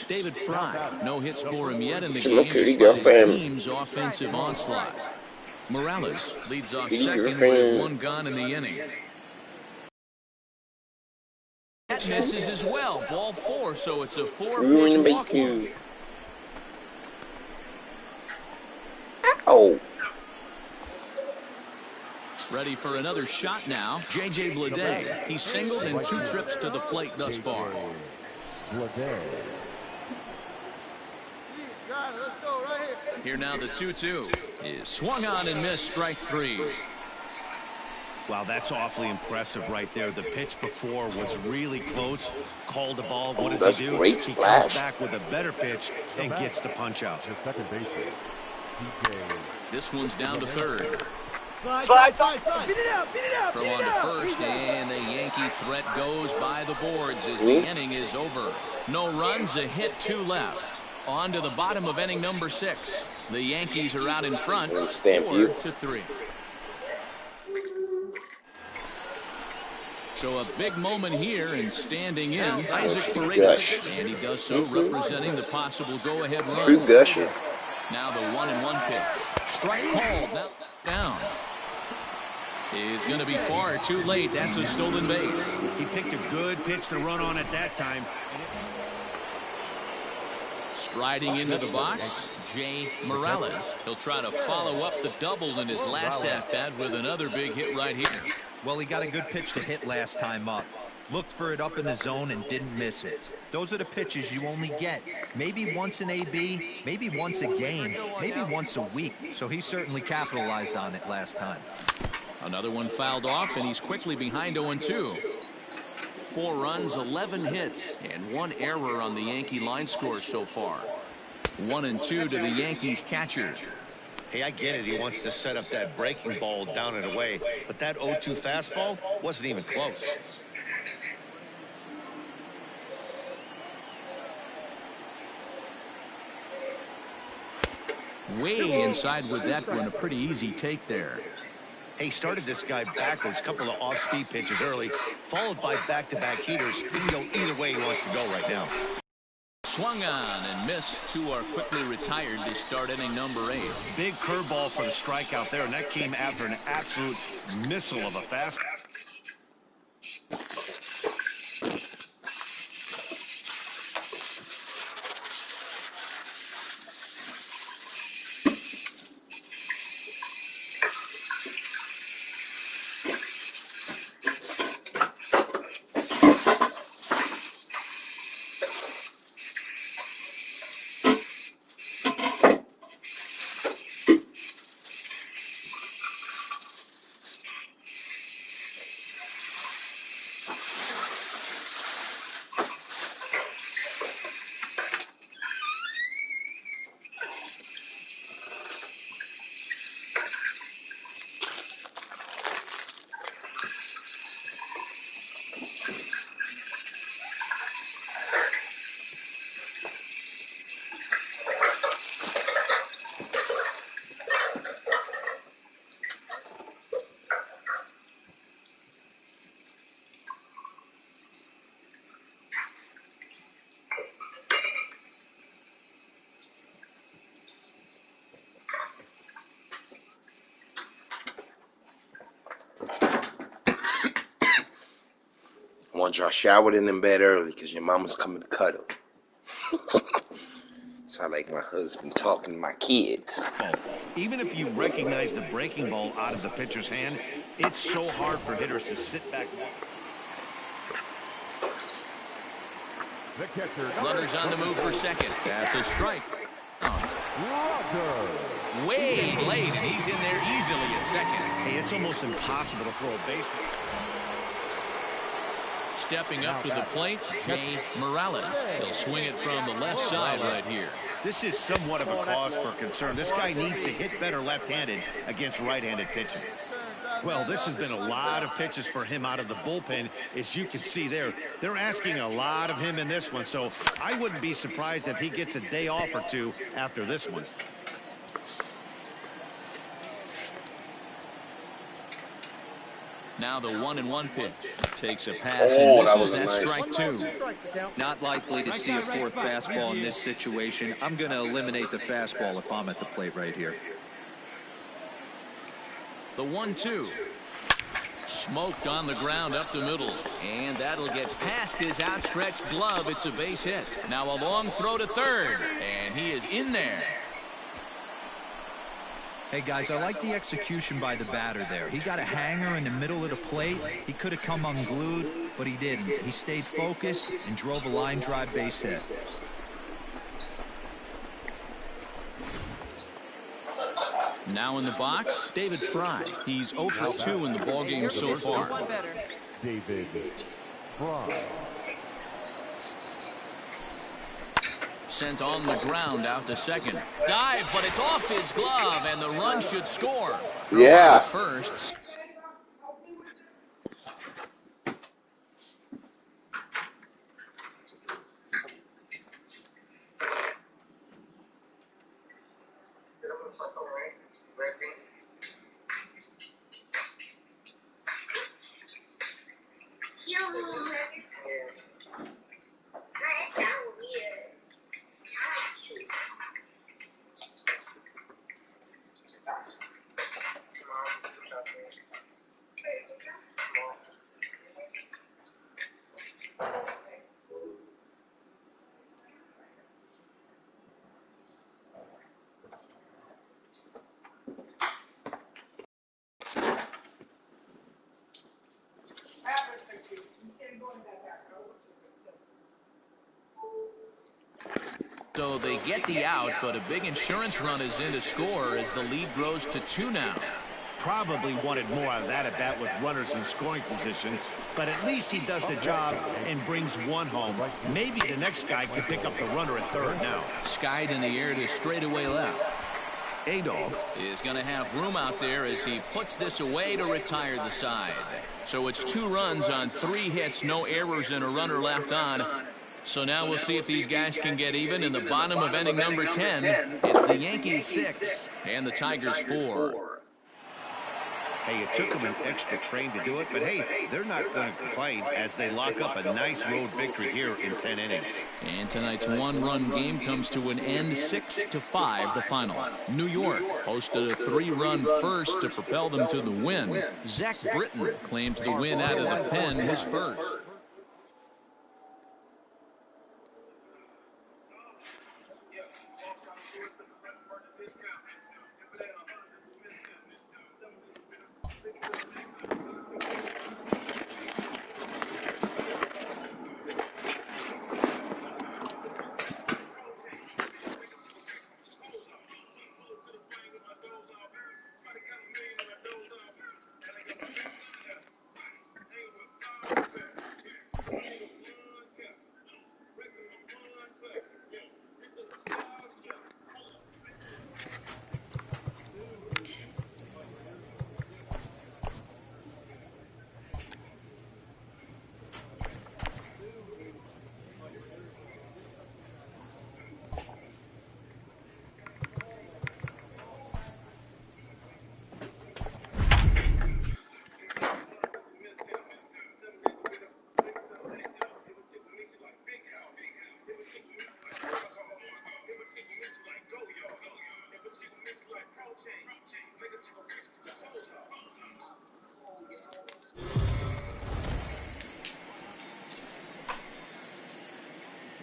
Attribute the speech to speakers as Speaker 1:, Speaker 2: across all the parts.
Speaker 1: David Fry. No hits for him yet in the
Speaker 2: game
Speaker 1: despite his team's offensive onslaught. Morales leads off second with 1 gone in the inning. That misses as well. Ball 4, so it's a 4-pitch walk.
Speaker 2: Oh.
Speaker 1: Ready for another shot now. J.J. Bleday. He's singled in 2 trips to the plate thus far. Here now the 2-2 is swung on and missed, strike 3.
Speaker 3: Wow, that's awfully impressive right there. The pitch before was really close. Called the ball. What does he do? He comes back with a better pitch and gets the punch out.
Speaker 1: This one's down to third.
Speaker 4: Slide. Beat it out.
Speaker 1: Throw on to first, and the Yankee threat goes by the boards as the inning is over. No runs, a hit, 2 left. On to the bottom of inning number 6. The Yankees are out in front, 4-3. So a big moment here, and standing in, Isaac Paredes, and he does so representing the possible go-ahead run. Now the 1-1 pitch. Strike called. Now down. It's going to be far too late. That's a stolen base.
Speaker 3: He picked a good pitch to run on at that time.
Speaker 1: Striding into the box, Jay Morales. He'll try to follow up the double in his last at-bat with another big hit right here.
Speaker 4: Well, he got a good pitch to hit last time up. Looked for it up in the zone and didn't miss it. Those are the pitches you only get. Maybe once an AB, maybe once a game, maybe once a week. So he certainly capitalized on it last time.
Speaker 1: Another one fouled off, and he's quickly behind 0-2. 4 runs, 11 hits, and 1 error on the Yankee line score so far. 1-2 to the Yankees catcher.
Speaker 3: Hey, I get it. He wants to set up that breaking ball down and away, but that 0-2 fastball wasn't even close.
Speaker 1: Way inside with that one, a pretty easy take there.
Speaker 3: He started this guy backwards, couple of off-speed pitches early, followed by back-to-back heaters. He can go either way he wants to go right now.
Speaker 1: Swung on and missed. 2 are quickly retired to start inning number 8.
Speaker 3: Big curveball for the strikeout there, and that came after an absolute missile of a fastball.
Speaker 2: I want y'all showered in bed early because your mama's coming to cuddle. Sound like my husband talking to my kids.
Speaker 3: Even if you recognize the breaking ball out of the pitcher's hand, it's so hard for hitters to sit back.
Speaker 1: Runners on the move for second. That's a strike. Way late, and he's in there easily at second.
Speaker 3: Hey, it's almost impossible to throw a base.
Speaker 1: Stepping up to the plate, Jay Morales. He'll swing it from the left side right here.
Speaker 3: This is somewhat of a cause for concern. This guy needs to hit better left-handed against right-handed pitching. Well, this has been a lot of pitches for him out of the bullpen. As you can see there, they're asking a lot of him in this one. So I wouldn't be surprised if he gets a day off or 2 after this one.
Speaker 1: Now the 1-1 pitch. Takes a pass and misses. That's strike two.
Speaker 4: Not likely to see a fourth fastball in this situation. I'm going to eliminate the fastball if I'm at the plate right here.
Speaker 1: The 1-2. Smoked on the ground up the middle. And that'll get past his outstretched glove. It's a base hit. Now a long throw to third. And he is in there.
Speaker 4: Hey, guys, I like the execution by the batter there. He got a hanger in the middle of the plate. He could have come unglued, but he didn't. He stayed focused and drove a line drive base hit.
Speaker 1: Now in the box, David Fry. He's 0 for 2 in the ballgame so far.
Speaker 5: David Fry.
Speaker 1: Sent on the ground out to second. Dive, but it's off his glove, and the run should score.
Speaker 2: Yeah.
Speaker 1: First. So they get the out, but a big insurance run is in to score as the lead grows to 2 now.
Speaker 3: Probably wanted more out of that at bat with runners in scoring position, but at least he does the job and brings one home. Maybe the next guy can pick up the runner at third now.
Speaker 1: Skied in the air to straightaway left. Adolph is going to have room out there as he puts this away to retire the side. So it's 2 runs on 3 hits, no errors, and a runner left on. So now we'll see if these guys can get even in the bottom of inning number 10. It's the Yankees 6 and the Tigers 4.
Speaker 3: Hey, it took them an extra frame to do it, but hey, they're not going to complain as they lock up a nice road victory here in 10 innings.
Speaker 1: And tonight's 1-run game comes to an end, 6-5 the final. New York posted a 3-run first to propel them to the win. Zach Britton claims the win out of the pen, his first.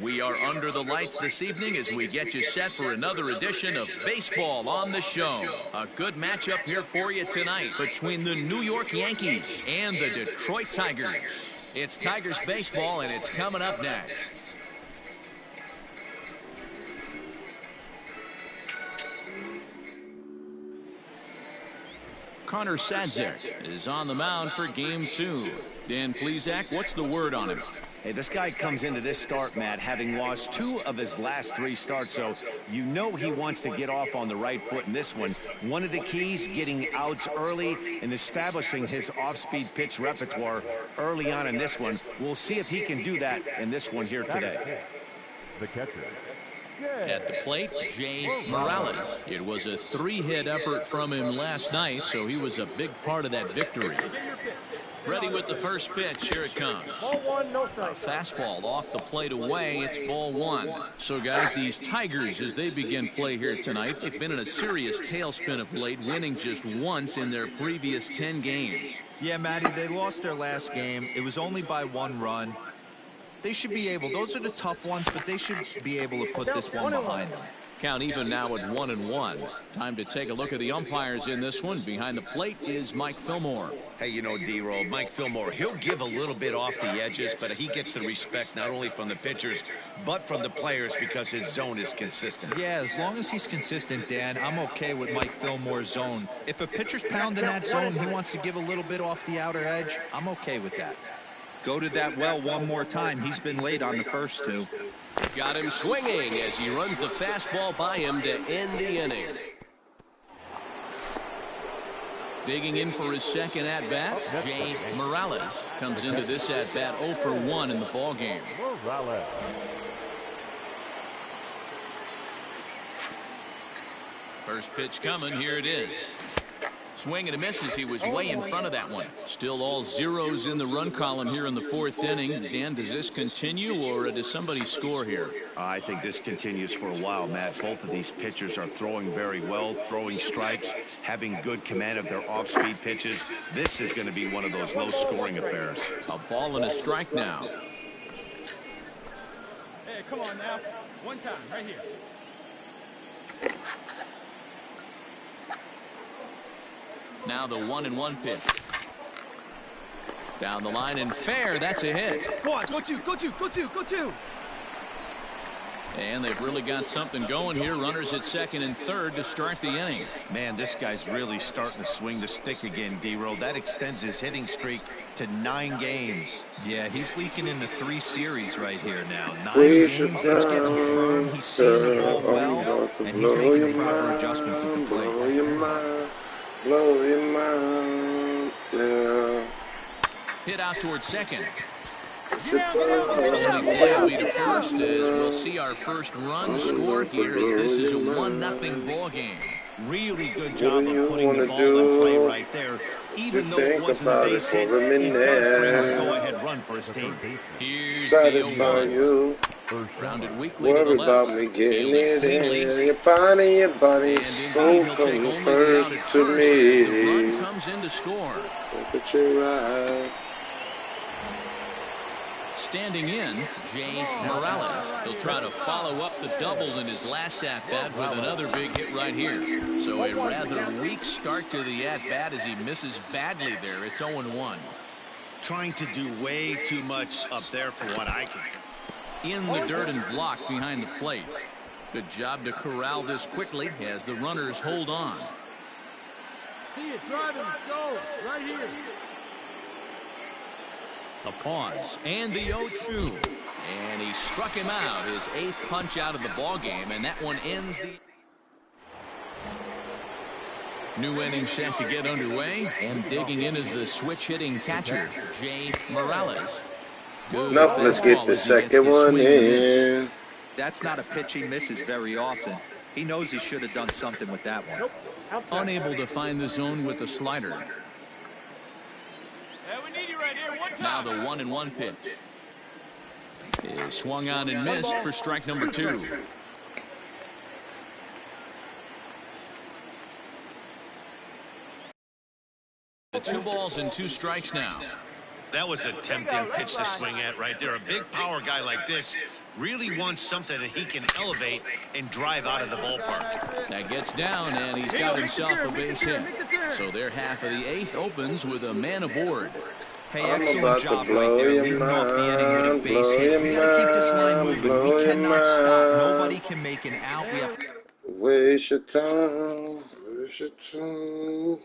Speaker 1: We are under the lights this evening as we get you set for another edition of Baseball on the Show. A good matchup here for you tonight between the New York Yankees and the Detroit Tigers. It's Tigers baseball, and it's coming up next. Connor Sadzek is on the mound for Game 2. Dan Plesac, what's the word on him?
Speaker 3: Hey, this guy comes into this start, Matt, having lost 2 of his last 3 starts, so you know he wants to get off on the right foot in this one. One of the keys, getting outs early and establishing his off-speed pitch repertoire early on in this one. We'll see if he can do that in this one here today.
Speaker 5: The catcher,
Speaker 1: At the plate, Jay Morales. It was a 3-hit effort from him last night, so he was a big part of that victory. Ready with the first pitch. Here it comes. A fastball off the plate away. It's ball 1. So, guys, these Tigers, as they begin play here tonight, they've been in a serious tailspin of late, winning just once in their previous 10 games.
Speaker 4: Yeah, Matty, they lost their last game. It was only by 1 run. They should be able, those are the tough ones, but they should be able to put this one behind them.
Speaker 1: Count even now at 1-1. Time to take a look at the umpires in this one. Behind the plate is Mike Fillmore.
Speaker 3: Hey, you know, D-Roll, Mike Fillmore, he'll give a little bit off the edges, but he gets the respect not only from the pitchers, but from the players because his zone is consistent.
Speaker 4: Yeah, as long as he's consistent, Dan, I'm okay with Mike Fillmore's zone. If a pitcher's pounding that zone, he wants to give a little bit off the outer edge, I'm okay with that. Go to that well one more time. He's been late on the first 2.
Speaker 1: Got him swinging as he runs the fastball by him to end the inning. Digging in for his second at-bat, Jay Morales comes into this at-bat 0 for 1 in the ballgame. First pitch coming. Here it is. Swing and a miss as he was way in front of that one. Still all zeros in the run column here in the 4th inning. Dan, does this continue or does somebody score here?
Speaker 3: I think this continues for a while, Matt. Both of these pitchers are throwing very well, throwing strikes, having good command of their off-speed pitches. This is going to be one of those low-scoring affairs.
Speaker 1: A ball and a strike now.
Speaker 6: Hey, come on now. One time, right here.
Speaker 1: Now the 1-1 pitch. Down the line and fair. That's a hit.
Speaker 6: Go on, go two.
Speaker 1: And they've really got something going here. Runners at second and third to start the inning.
Speaker 3: Man, this guy's really starting to swing the stick again, D-Roll. That extends his hitting streak to 9 games.
Speaker 4: Yeah, he's leaking into 3 series right here now. 9 games, he's getting firm, he's seeing the ball well, and he's making the proper adjustments at the plate.
Speaker 2: Blow your mind, yeah.
Speaker 1: Hit out towards second. Only play will be to first as we'll see our first run score here as this is a 1-0 ball game.
Speaker 3: Really good job of putting the ball in play right there. Even though it wasn't a base hit, it does bring a go-ahead run for his team.
Speaker 1: Here's
Speaker 2: Satisfy you.
Speaker 1: Rounded weakly to the
Speaker 2: Worry
Speaker 1: left.
Speaker 2: about me getting it in. Your body, so come first to me.
Speaker 1: The run comes in to score.
Speaker 2: Look at your eye.
Speaker 1: Standing in, Jay Morales. He'll try to follow up the double in his last at-bat with another big hit right here. So a rather weak start to the at-bat as he misses badly there. It's 0-1.
Speaker 3: Trying to do way too much up there for what I can do.
Speaker 1: In the dirt and blocked behind the plate. Good job to corral this quickly as the runners hold on.
Speaker 6: See it driving, let's go. Right here.
Speaker 1: A pause and the 0-2. And he struck him out, his 8th punch out of the ball game, and that one ends the new inning set to get underway. And digging in is the switch hitting catcher, Jay Morales. Good
Speaker 2: Enough, let's get the second one in.
Speaker 4: That's not a pitch he misses very often. He knows he should have done something with that one.
Speaker 1: Unable to find the zone with the slider. Now the 1-1 pitch is swung on and missed for strike number 2. The 2 balls and 2 strikes now.
Speaker 3: That was a tempting pitch to swing at right there. A big power guy like this really wants something that he can elevate and drive out of the ballpark.
Speaker 1: That gets down, and he's got himself a base hit. So their half of the 8th opens with a man aboard.
Speaker 4: Hey, excellent job right there, leading off the inning with a base hit. We gotta keep this line moving. We cannot stop. Nobody can make an out. We have
Speaker 2: Waste your time. Waste your time.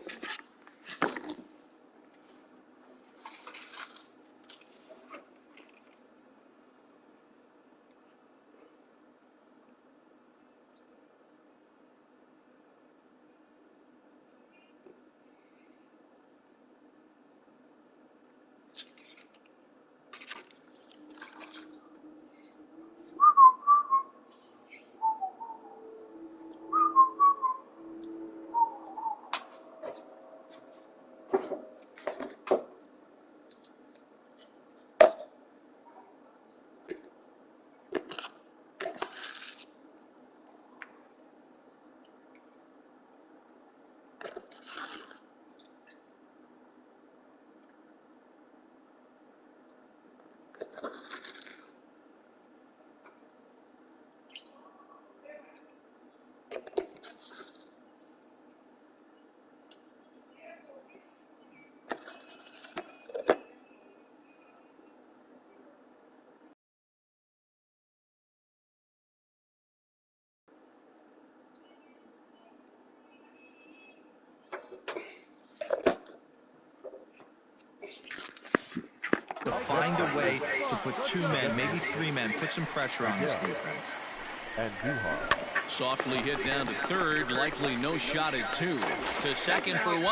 Speaker 4: find a way to put 2 men, maybe 3 men, put some pressure on this defense.
Speaker 5: And
Speaker 1: softly hit down to third, likely no shot at 2. To second for 1,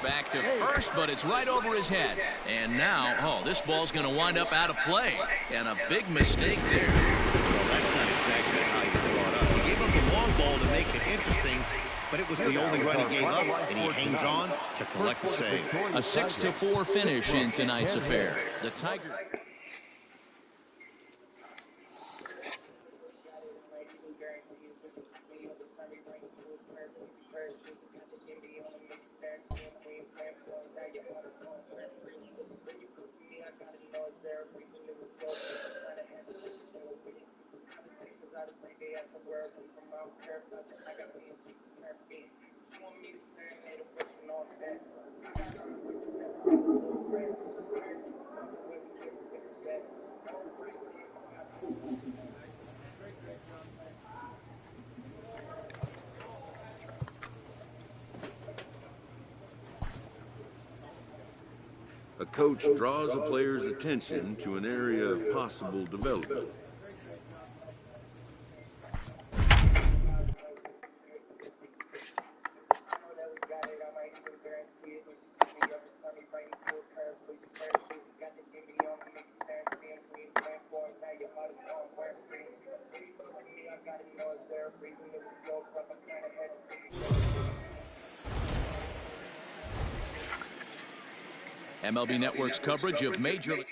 Speaker 1: back to first, but it's right over his head. And now, oh, this ball's going to wind up out of play. And a big mistake there.
Speaker 3: Well, that's not exactly how you throw it up. He gave him the long ball to make it interesting, but it was the only run he gave up, and he hangs on to collect the save.
Speaker 1: A 6-4 finish in tonight's affair. The Tigers.
Speaker 7: A coach draws a player's attention to an area of possible development.
Speaker 1: MLB Network's coverage of Major League.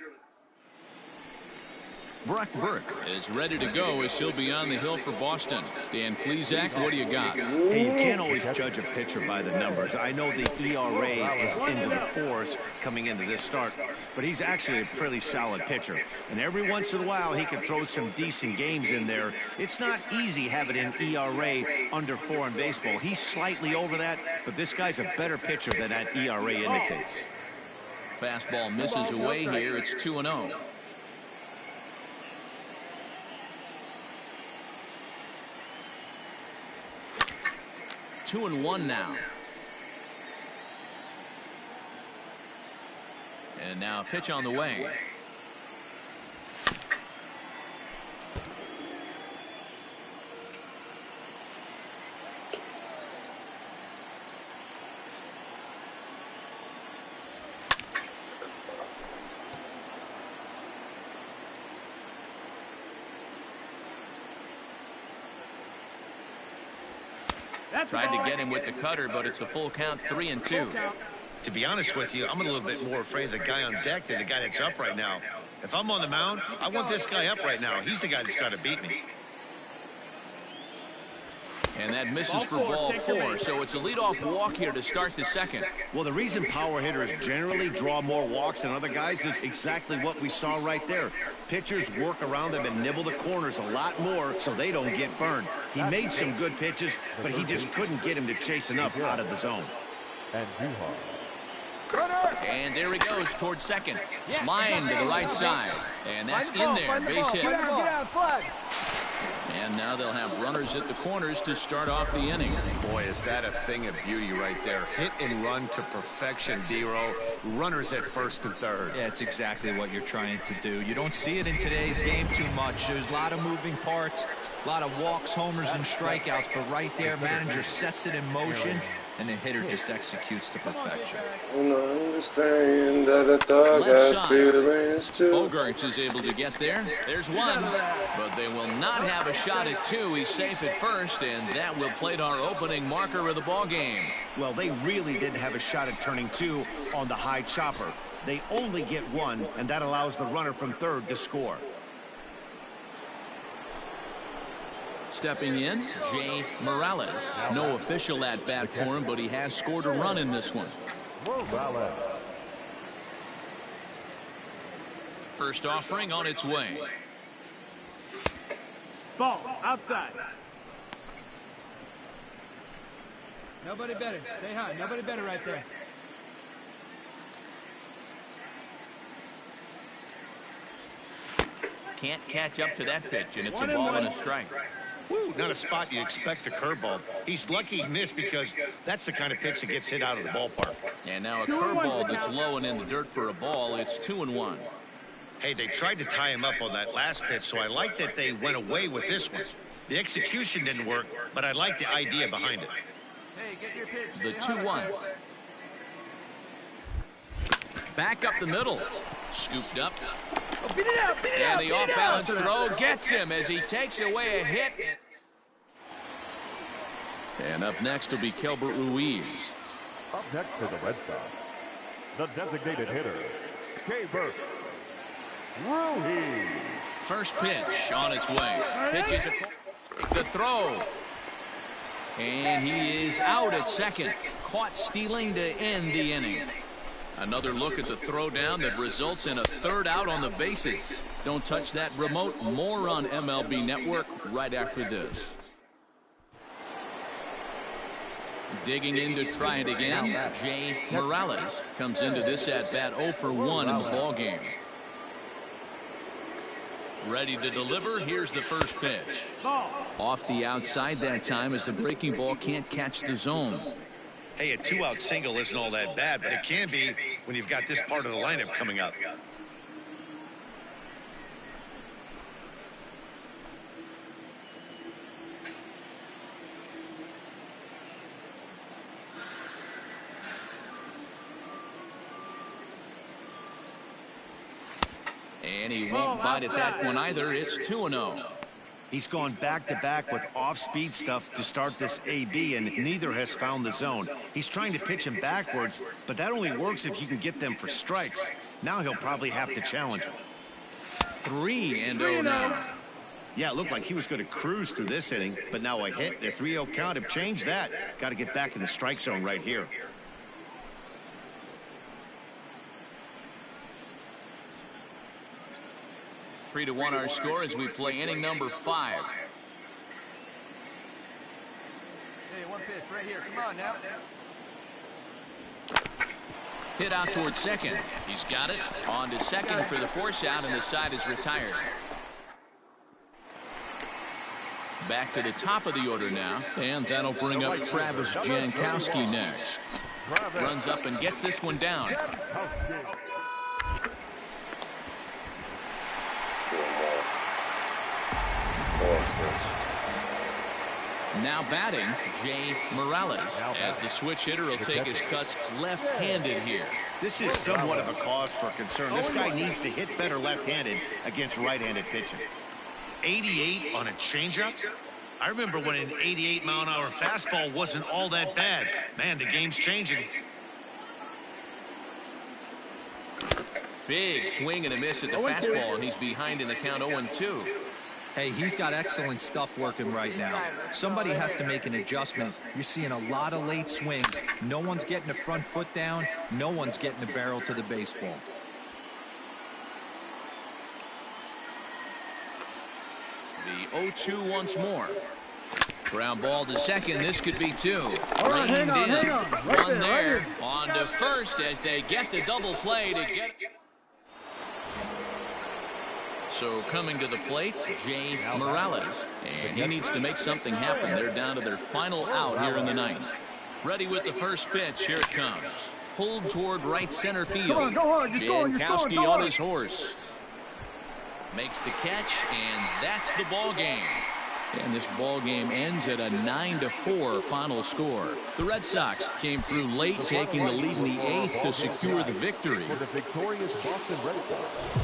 Speaker 1: Brock Burke is ready to go as he'll be on the hill for Boston. Dan Plesac, what do you got?
Speaker 3: Hey, you can't always judge a pitcher by the numbers. I know the ERA is into the 4s coming into this start, but he's actually a pretty solid pitcher. And every once in a while, he can throw some decent games in there. It's not easy having an ERA under 4 in baseball. He's slightly over that, but this guy's a better pitcher than that ERA indicates.
Speaker 1: Fastball misses away here. It's 2-0. Two and 1 now. And now a pitch on the way. Tried to get him with the cutter, but it's a full count, 3-2.
Speaker 3: To be honest with you, I'm a little bit more afraid of the guy on deck than the guy that's up right now. If I'm on the mound, I want this guy up right now. He's the guy that's got to beat me.
Speaker 1: And that misses for ball 4, so it's a leadoff walk here to start the second.
Speaker 3: Well, the reason power hitters generally draw more walks than other guys is exactly what we saw right there. Pitchers work around them and nibble the corners a lot more so they don't get burned. He made some good pitches, but he just couldn't get him to chase enough out of the zone.
Speaker 1: And there he goes towards second. Line to the right side. And that's in there. Base hit. And now they'll have runners at the corners to start off the inning.
Speaker 8: Boy, is that a thing of beauty right there. Hit and run to perfection, D-Row. Runners at first and third.
Speaker 4: Yeah, it's exactly what you're trying to do. You don't see it in today's game too much. There's a lot of moving parts, a lot of walks, homers, and strikeouts. But right there, manager sets it in motion, and the hitter just executes to perfection.
Speaker 2: Understand that a dog has feelings too.
Speaker 1: Bogarts is able to get there. There's one, but they will not have a shot at 2. He's safe at first, and that will plate our opening marker of the ball game.
Speaker 3: Well, they really didn't have a shot at turning 2 on the high chopper. They only get 1, and that allows the runner from third to score.
Speaker 1: Stepping in, Jay Morales. No official at bat for him, but he has scored a run in this one. First offering on its way.
Speaker 6: Ball outside. Nobody better. Stay high. Nobody better right there.
Speaker 1: Can't catch up to that pitch, and it's a ball and a strike.
Speaker 3: Woo, not a spot you expect a curveball. He's lucky he missed because that's the kind of pitch that gets hit out of the ballpark.
Speaker 1: And now a curveball that's low and in the dirt for a ball. It's 2-1.
Speaker 3: Hey, they tried to tie him up on that last pitch, so I like that they went away with this one. The execution didn't work, but I like the idea behind it.
Speaker 6: Hey, get your pitch.
Speaker 1: The 2-1. Back up the middle. Scooped up.
Speaker 6: Oh, beat it out, beat it out,
Speaker 1: And the off-balance throw gets him as he takes away a hit. And up next will be Kelbert Ruiz.
Speaker 5: Up next for the Red Sox, the designated hitter, Kelbert Ruiz.
Speaker 1: First pitch on its way. Pitches the throw. And he is out at second. Caught stealing to end the inning. Another look at the throwdown that results in a third out on the bases. Don't touch that remote. More on MLB Network right after this. Digging in to try it again, Jay Morales comes into this at-bat 0 for 1 in the ballgame. Ready to deliver. Here's the first pitch. Off the outside that time as the breaking ball can't catch the zone.
Speaker 3: Hey, a 2-out single isn't all that bad, but it can be when you've got this part of the lineup coming up.
Speaker 1: And he won't bite at that one either. It's 2-0.
Speaker 3: He's gone back-to-back with off-speed stuff to start this AB, and neither has found the zone. He's trying to pitch him backwards, but that only works if you can get them for strikes. Now he'll probably have to challenge him.
Speaker 1: 3-0 now.
Speaker 3: Yeah, it looked like he was going to cruise through this inning, but now a hit and a 3-0 count have changed that. Got to get back in the strike zone right here.
Speaker 1: Three to 1 our score as we play inning number 5.
Speaker 6: Hey, one pitch right here. Come on now.
Speaker 1: Hit out towards second. He's got it. On to second for the force out, and the side is retired. Back to the top of the order now, and that'll bring up Travis Jankowski next. Runs up and gets this one down. Now batting, Jay Morales, as the switch hitter will take his cuts left-handed here.
Speaker 3: This is somewhat of a cause for concern. This guy needs to hit better left-handed against right-handed pitching. 88 on a changeup? I remember when an 88-mile-an-hour fastball wasn't all that bad. Man, the game's changing.
Speaker 1: Big swing and a miss at the fastball, and he's behind in the count 0-2.
Speaker 4: Hey, he's got excellent stuff working right now. Somebody has to make an adjustment. You're seeing a lot of late swings. No one's getting the front foot down. No one's getting the barrel to the baseball.
Speaker 1: The 0-2 once more. Ground ball to second. This could be 2.
Speaker 6: All right, hang on. Right
Speaker 1: One there.
Speaker 6: right
Speaker 1: On to first as they get the double play to get. So coming to the plate, Jay Morales. And he needs to make something happen. They're down to their final out here in the ninth. Ready with the first pitch. Here it comes. Pulled toward right center field.
Speaker 6: Come on, go hard. You're scoring.
Speaker 1: Jankowski
Speaker 6: Go
Speaker 1: on
Speaker 6: hard.
Speaker 1: his horse. Makes the catch, and that's the ball game. And this ball game ends at a 9-4 final score. The Red Sox came through late, taking the lead in the 8th to secure the victory.
Speaker 5: For the victorious Boston Red Sox.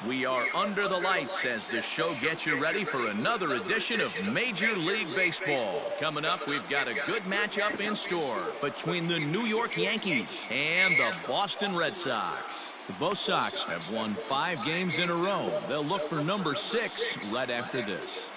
Speaker 1: We are under the lights as the show gets you ready for another edition of Major League Baseball. Coming up, we've got a good matchup in store between the New York Yankees and the Boston Red Sox. Both Sox have won 5 games in a row. They'll look for number 6 right after this.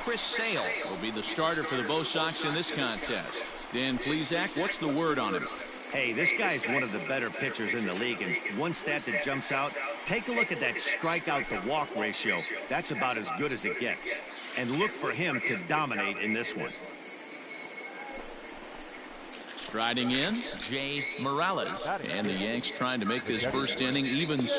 Speaker 1: Chris Sale will be the starter for the Bo Sox in this contest. Dan Plesac, what's the word on him?
Speaker 3: Hey, this guy's one of the better pitchers in the league, and one stat that jumps out, take a look at that strikeout to walk ratio. That's about as good as it gets. And look for him to dominate in this one.
Speaker 1: Striding in, Jay Morales. And the Yanks trying to make this first inning even.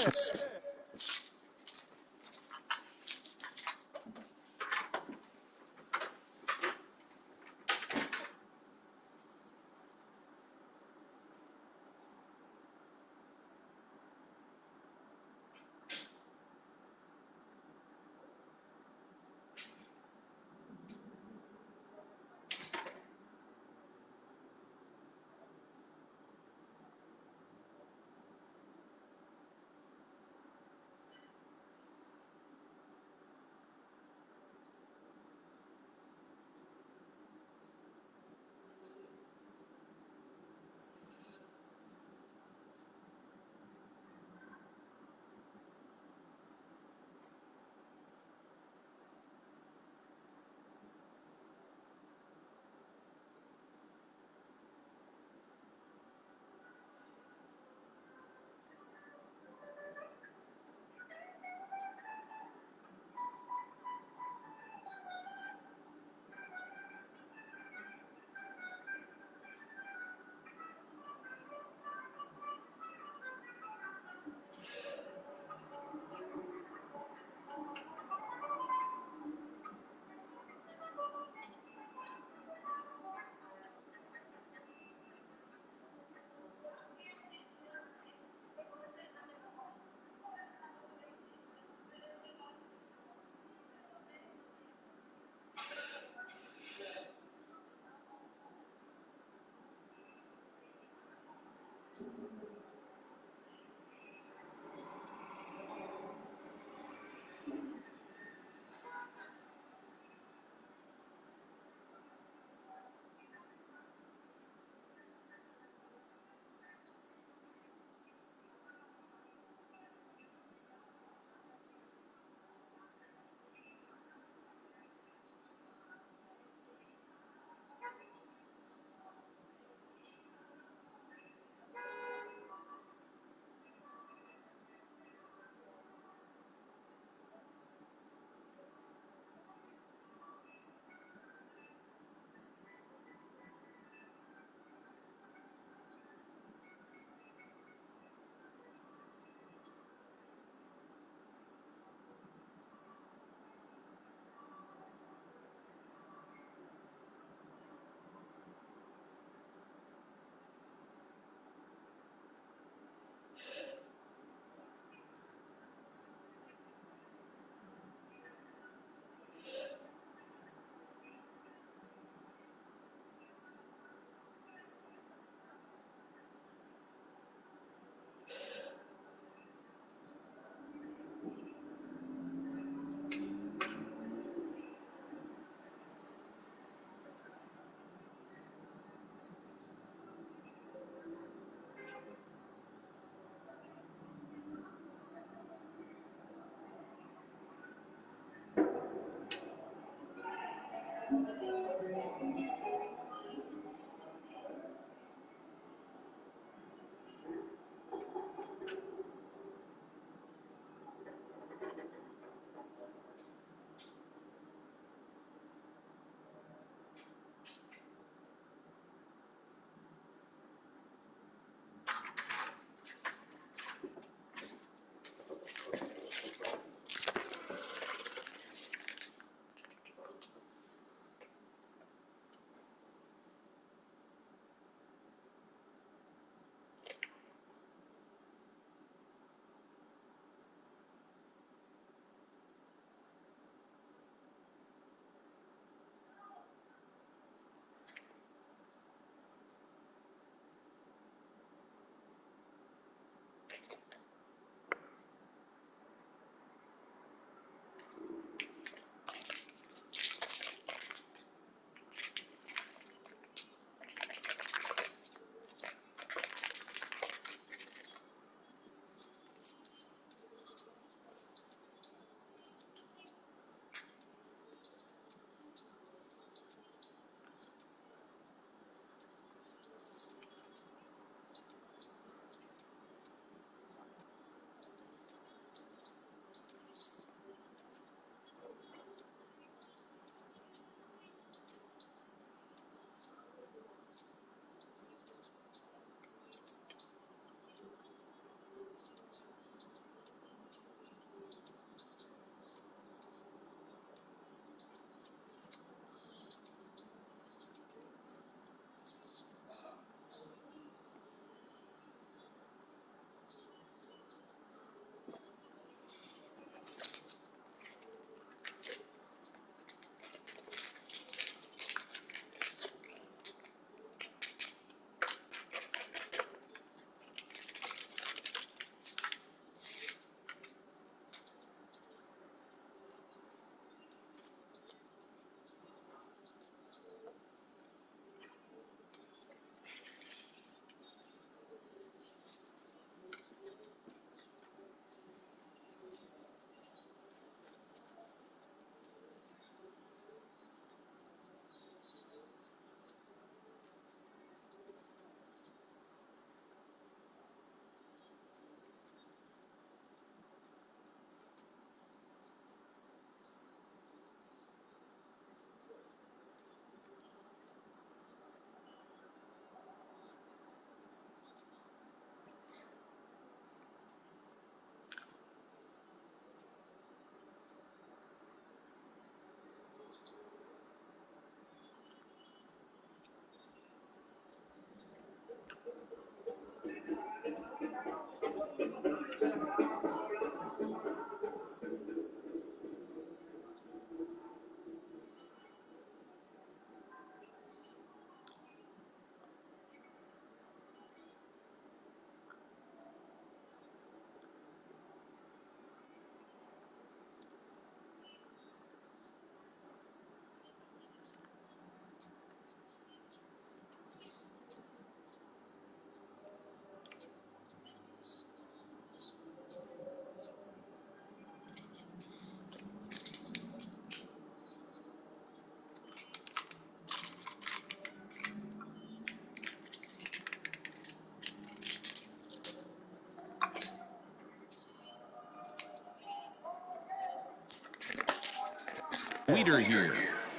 Speaker 1: leader here.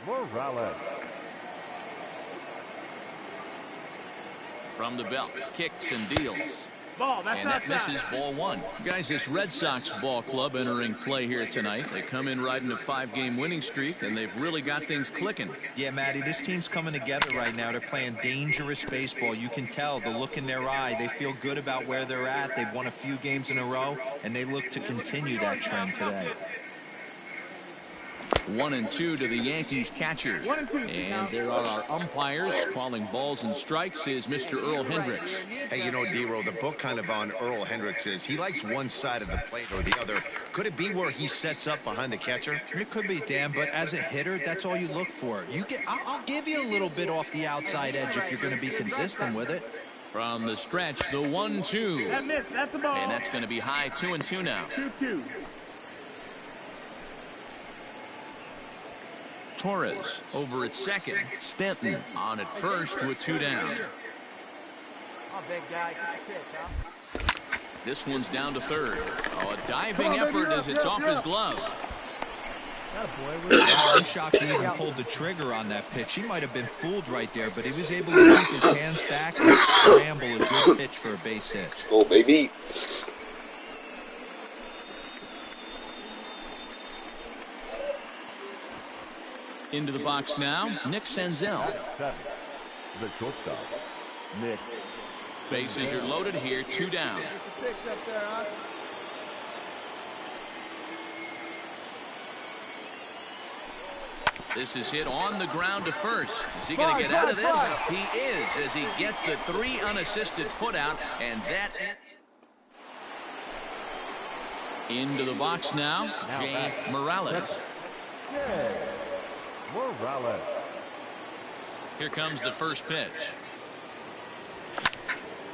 Speaker 5: Morales.
Speaker 1: From the belt, kicks and deals.
Speaker 6: Ball, that's
Speaker 1: and that misses, ball one. Guys, this Red Sox ball club entering play here tonight. They come in riding a 5-game winning streak, and they've really got things clicking.
Speaker 4: Yeah, Matty, this team's coming together right now. They're playing dangerous baseball. You can tell the look in their eye. They feel good about where they're at. They've won a few games in a row, and they look to continue that trend today.
Speaker 1: 1-2 to the Yankees catchers. And there are our umpires. Calling balls and strikes is Mr. Earl Hendricks.
Speaker 3: Hey, you know, D-Row, the book kind of on Earl Hendricks is he likes one side of the plate or the other. Could it be where he sets up behind the catcher?
Speaker 4: It could be, Dan, but as a hitter, that's all you look for. I'll give you a little bit off the outside edge if you're going to be consistent with it.
Speaker 1: From the stretch, the 1-2.
Speaker 6: That missed. That's a ball.
Speaker 1: And that's going to be high, 2-2 now.
Speaker 6: 2-2.
Speaker 1: Torres over at second. Stanton on at first with 2 down.
Speaker 6: Oh, big guy, get your pitch, huh?
Speaker 1: This one's down to third. Oh, a diving effort as it's off his glove.
Speaker 4: I'm shocked he even pulled the trigger on that pitch. He might have been fooled right there, but he was able to keep his hands back and scramble a good pitch for a base hit.
Speaker 2: Oh, baby.
Speaker 1: Into the box now, Nick Senzel.
Speaker 5: The shortstop, Nick.
Speaker 1: Bases are loaded here, 2 down. This is hit on the ground to first. Is he going to get out of this? He is, as he gets the 3 unassisted putout, and that into the box now, Jay Morales.
Speaker 5: Morales.
Speaker 1: Here comes the first pitch.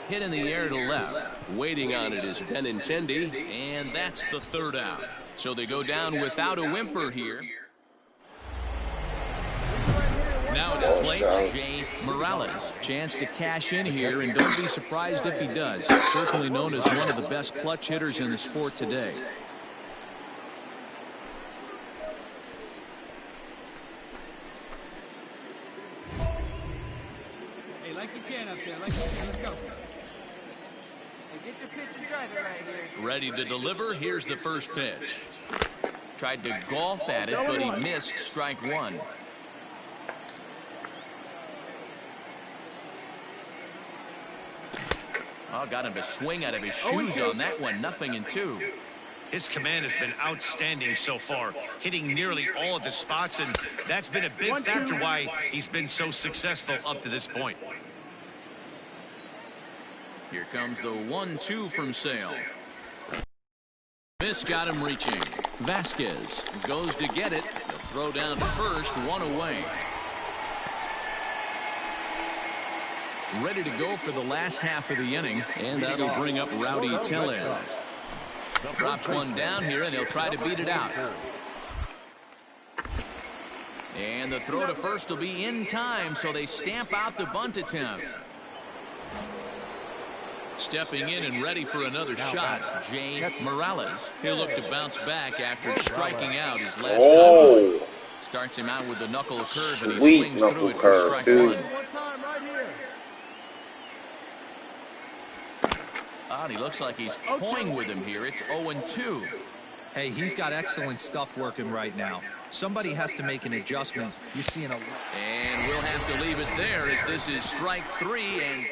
Speaker 1: Hit in the air to left. Waiting on it is Benintendi, and that's the 3rd out. So they go down without a whimper here. Now to play, Jay Morales. Chance to cash in here, and don't be surprised if he does. Certainly known as one of the best clutch hitters in the sport today.
Speaker 6: Hey, like you can up there, like you can. Let's go. Hey, get your pitch and drive it right here.
Speaker 1: Ready to deliver. Here's the first pitch. Tried to golf at it, but he missed strike 1. Oh, got him to swing out of his shoes on that one. 0-2.
Speaker 3: His command has been outstanding so far, hitting nearly all of his spots, and that's been a big factor why he's been so successful up to this point.
Speaker 1: Here comes the 1-2 from Sale. This got him reaching. Vasquez goes to get it. The throw down to first, 1 away. Ready to go for the last half of the inning, and that'll bring up Rowdy Tellez. Drops one down here, and he'll try to beat it out. And the throw to first will be in time, so they stamp out the bunt attempt. Stepping in and ready for another shot, Jay Morales. He'll look to bounce back after striking out his last time. Starts him out with the knuckle curve, and he swings through it for strike 1. He looks like he's toying with him here. It's 0-2.
Speaker 4: Hey, he's got excellent stuff working right now. Somebody has to make an adjustment. You're seeing a...
Speaker 1: And we'll have to leave it there as this is strike 3. And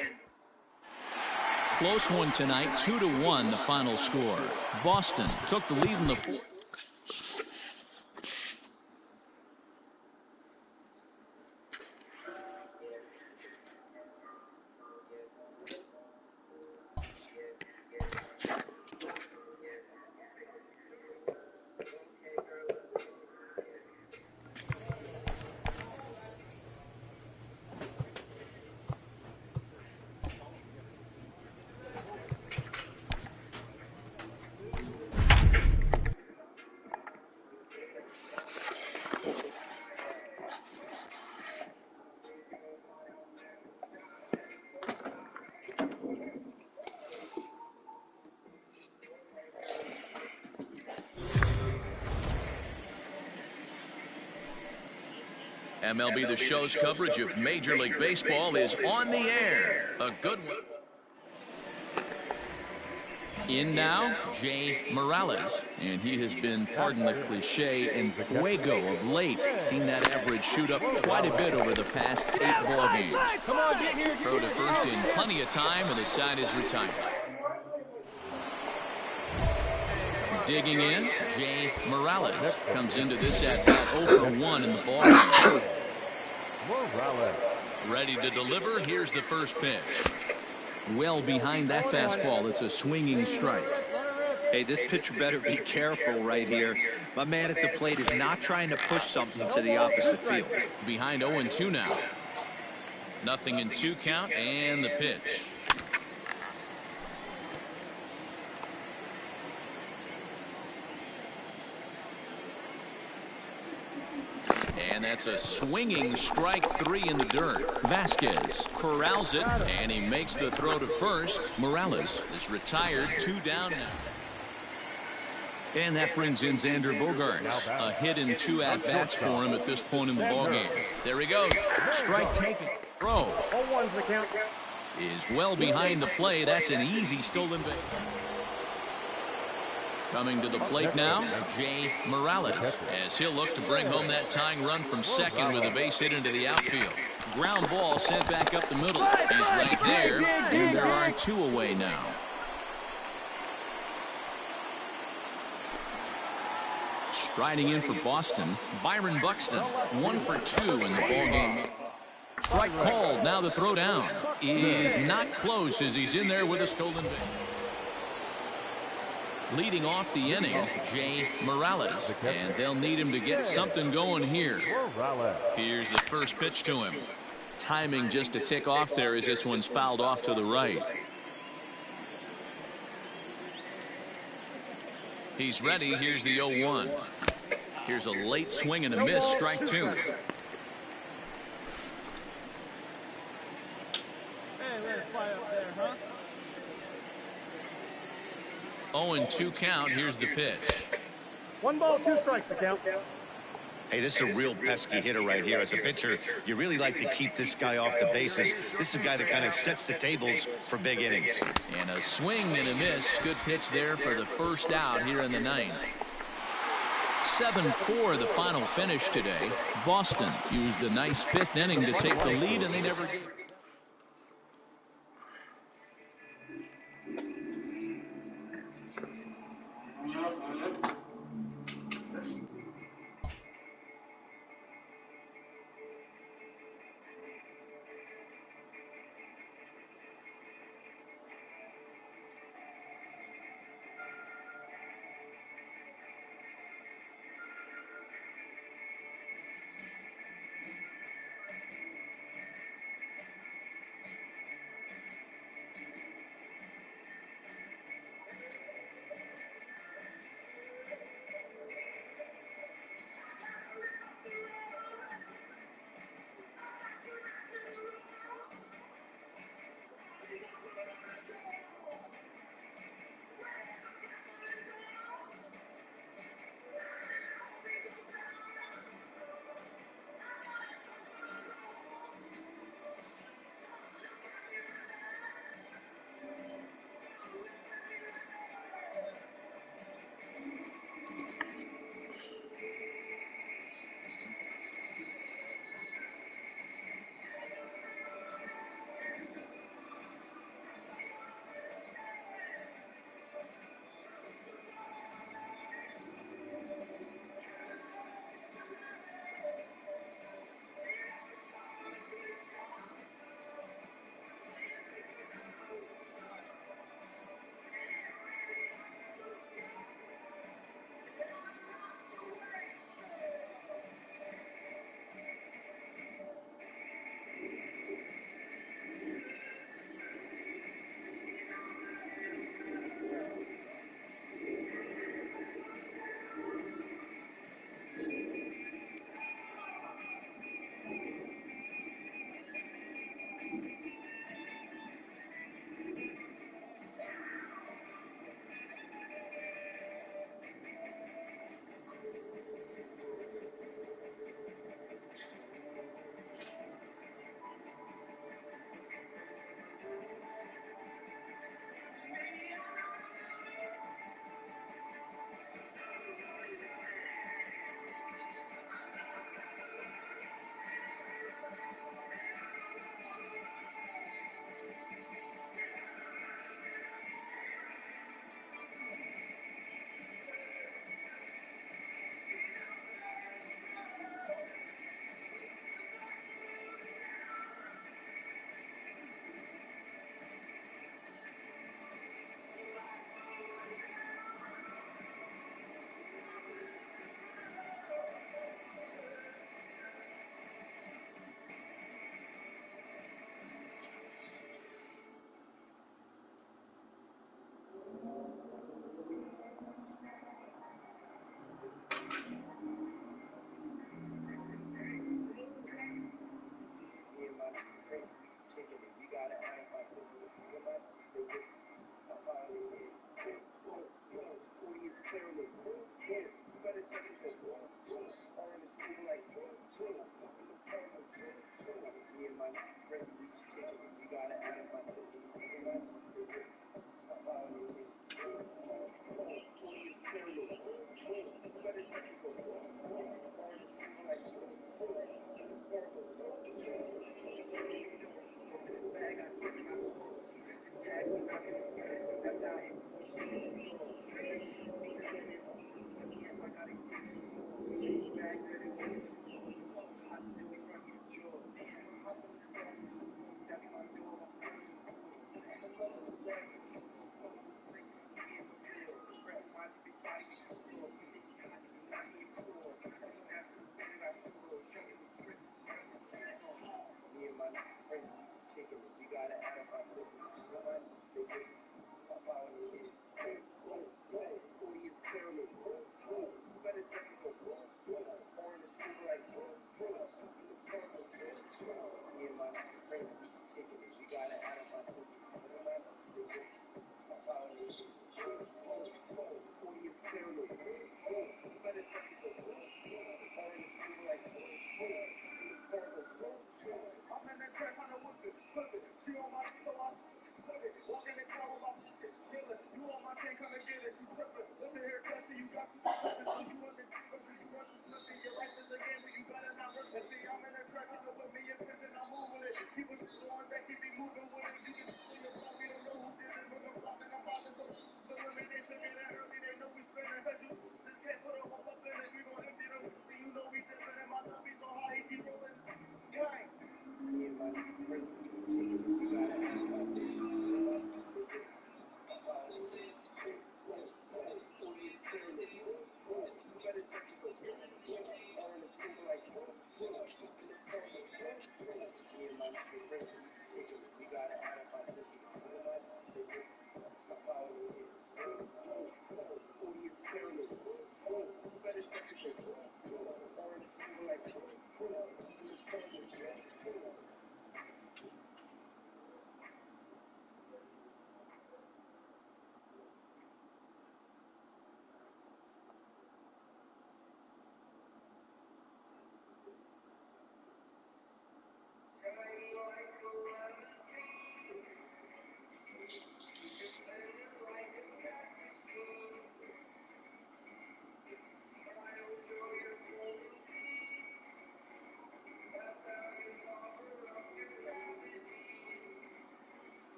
Speaker 1: close one tonight, 2-1 the final score. Boston took the lead in the 4th. MLB The Show's coverage of Major League Baseball is on the air. A good one. In now, Jay Morales, and he has been, pardon the cliche, en fuego of late. Seen that average shoot up quite a bit over the past 8 ball games. Throw to first in plenty of time, and the side is retired. Digging in, Jay Morales comes into this at bat 0 for 1 in the ball game. Ready to deliver. Here's the first pitch. Well behind that fastball. It's a swinging strike.
Speaker 4: Hey, this pitcher better be careful right here. My man at the plate is not trying to push something to the opposite field.
Speaker 1: Behind 0-2 now. Nothing in 2 count, and the pitch. And that's a swinging strike 3 in the dirt. Vasquez corrals it, and he makes the throw to first. Morales is retired, 2 down now. And that brings in Xander Bogaerts. A hit in 2 at-bats for him at this point in the ballgame. There he goes. Strike taken. Throw is well behind the play. That's an easy stolen base. Coming to the plate now, Jay Morales, as he'll look to bring home that tying run from second with a base hit into the outfield. Ground ball sent back up the middle. He's right there, and there are 2 away now. Striding in for Boston, Byron Buxton, 1 for 2 in the ballgame. Strike called. Now the throw down is not close as he's in there with a stolen base. Leading off the inning, Jay Morales, and they'll need him to get something going here. Here's the first pitch to him. Timing just a tick off there as this one's fouled off to the right. He's ready. Here's the 0-1. Here's a late swing and a miss. Strike 2. 0-2 count. Here's the pitch.
Speaker 5: 1 ball, 2 strikes to count.
Speaker 3: Hey, this is a real pesky hitter right here. As a pitcher, you really like to keep this guy off the bases. This is a guy that kind of sets the tables for big innings.
Speaker 1: And a swing and a miss. Good pitch there for the first out here in the 9th. 7-4 the final finish today. Boston used a nice 5th inning to take the lead, and they never did.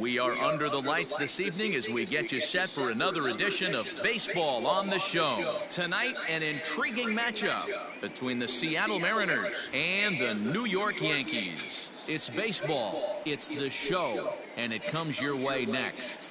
Speaker 1: We are under the lights this evening as we get you set for another edition of Baseball on the Show. Tonight, an intriguing matchup between the Seattle Mariners and the New York Yankees. It's baseball, it's the show, and it comes your way next.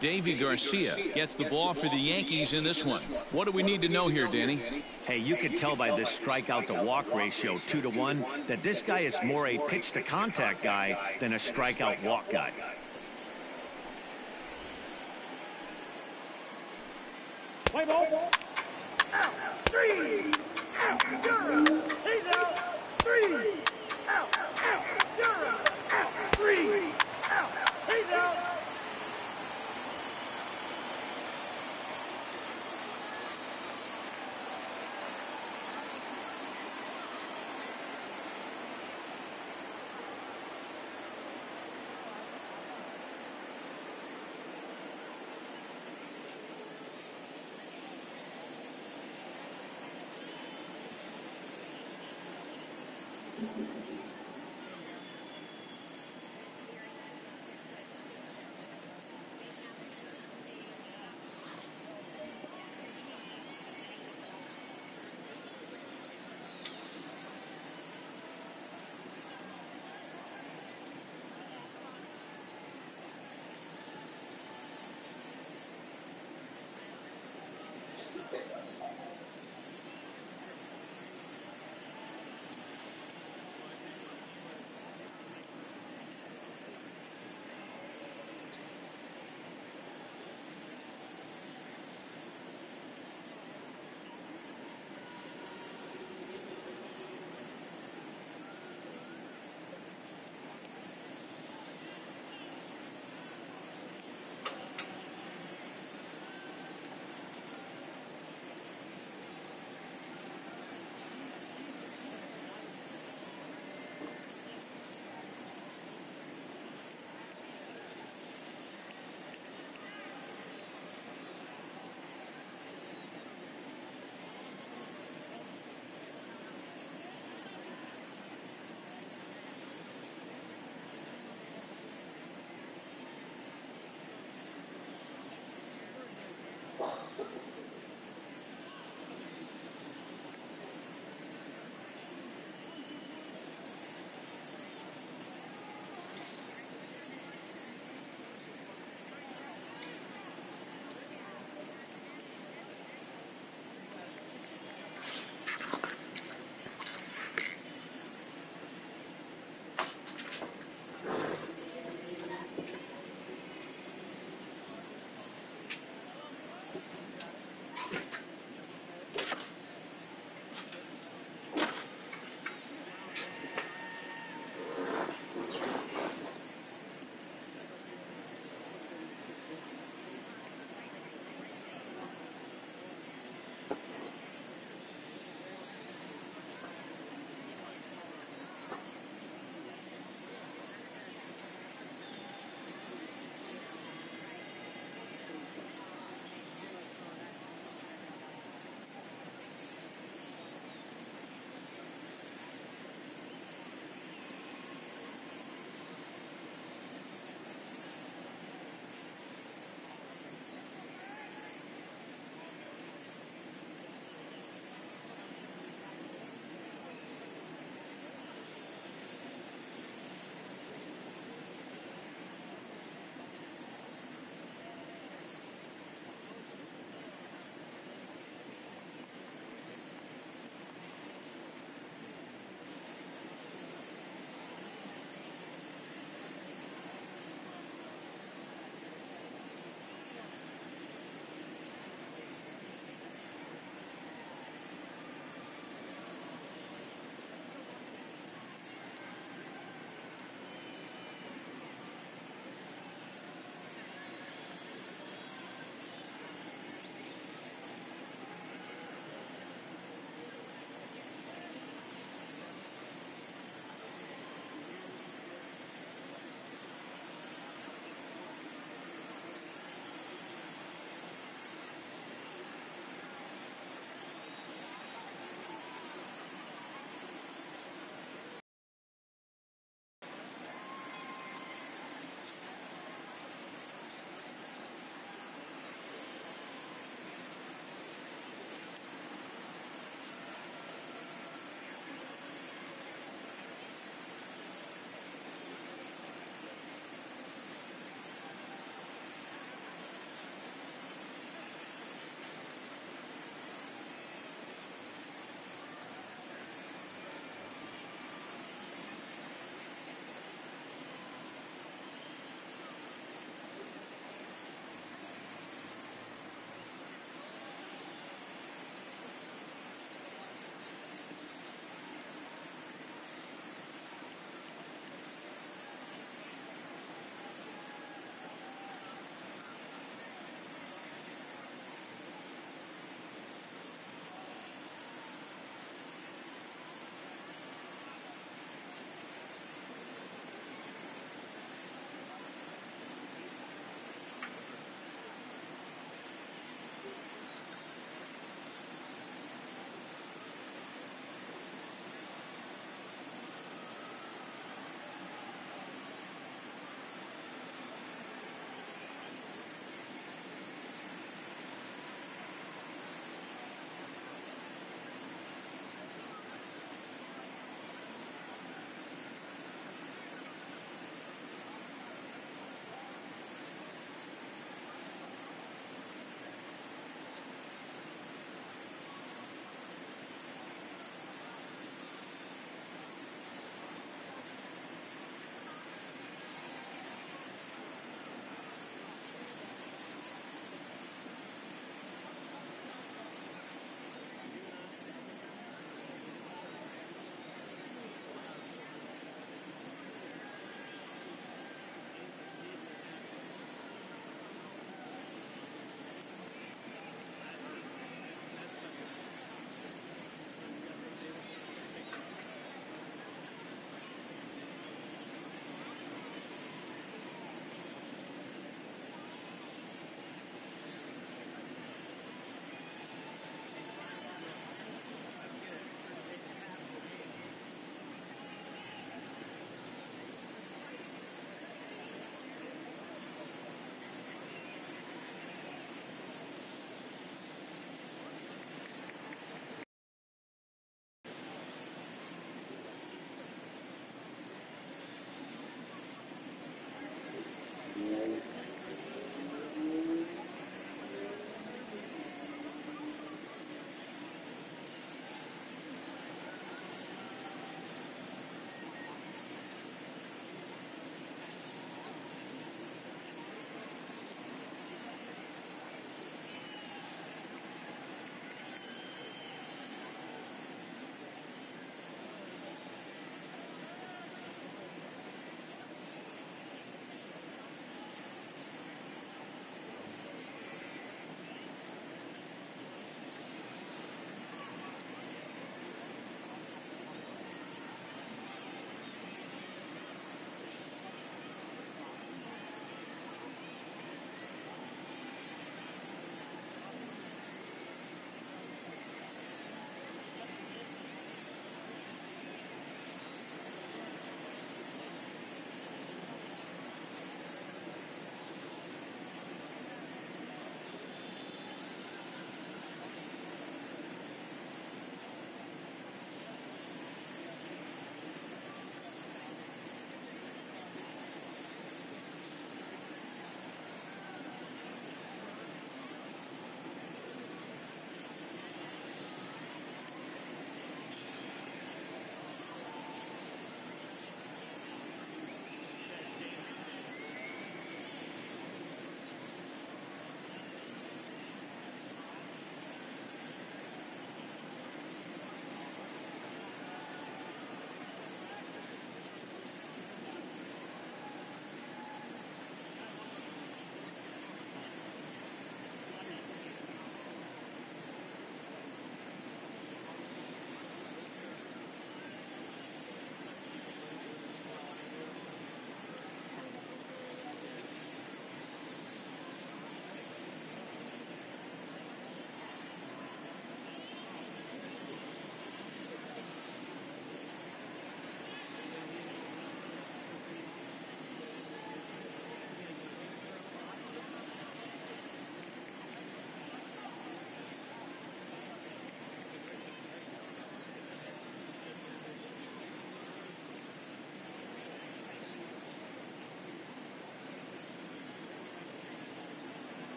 Speaker 1: Davy Garcia gets the ball for the Yankees in this one. What do we need to know here, Danny?
Speaker 3: Hey, you can tell by this strikeout to walk ratio 2-to-1 that this guy is more a pitch to contact guy than a strikeout walk guy.
Speaker 9: Play ball. Out. 3. Out. 0. He's out. 3. Out. 0. Out. 3. Out. He's out.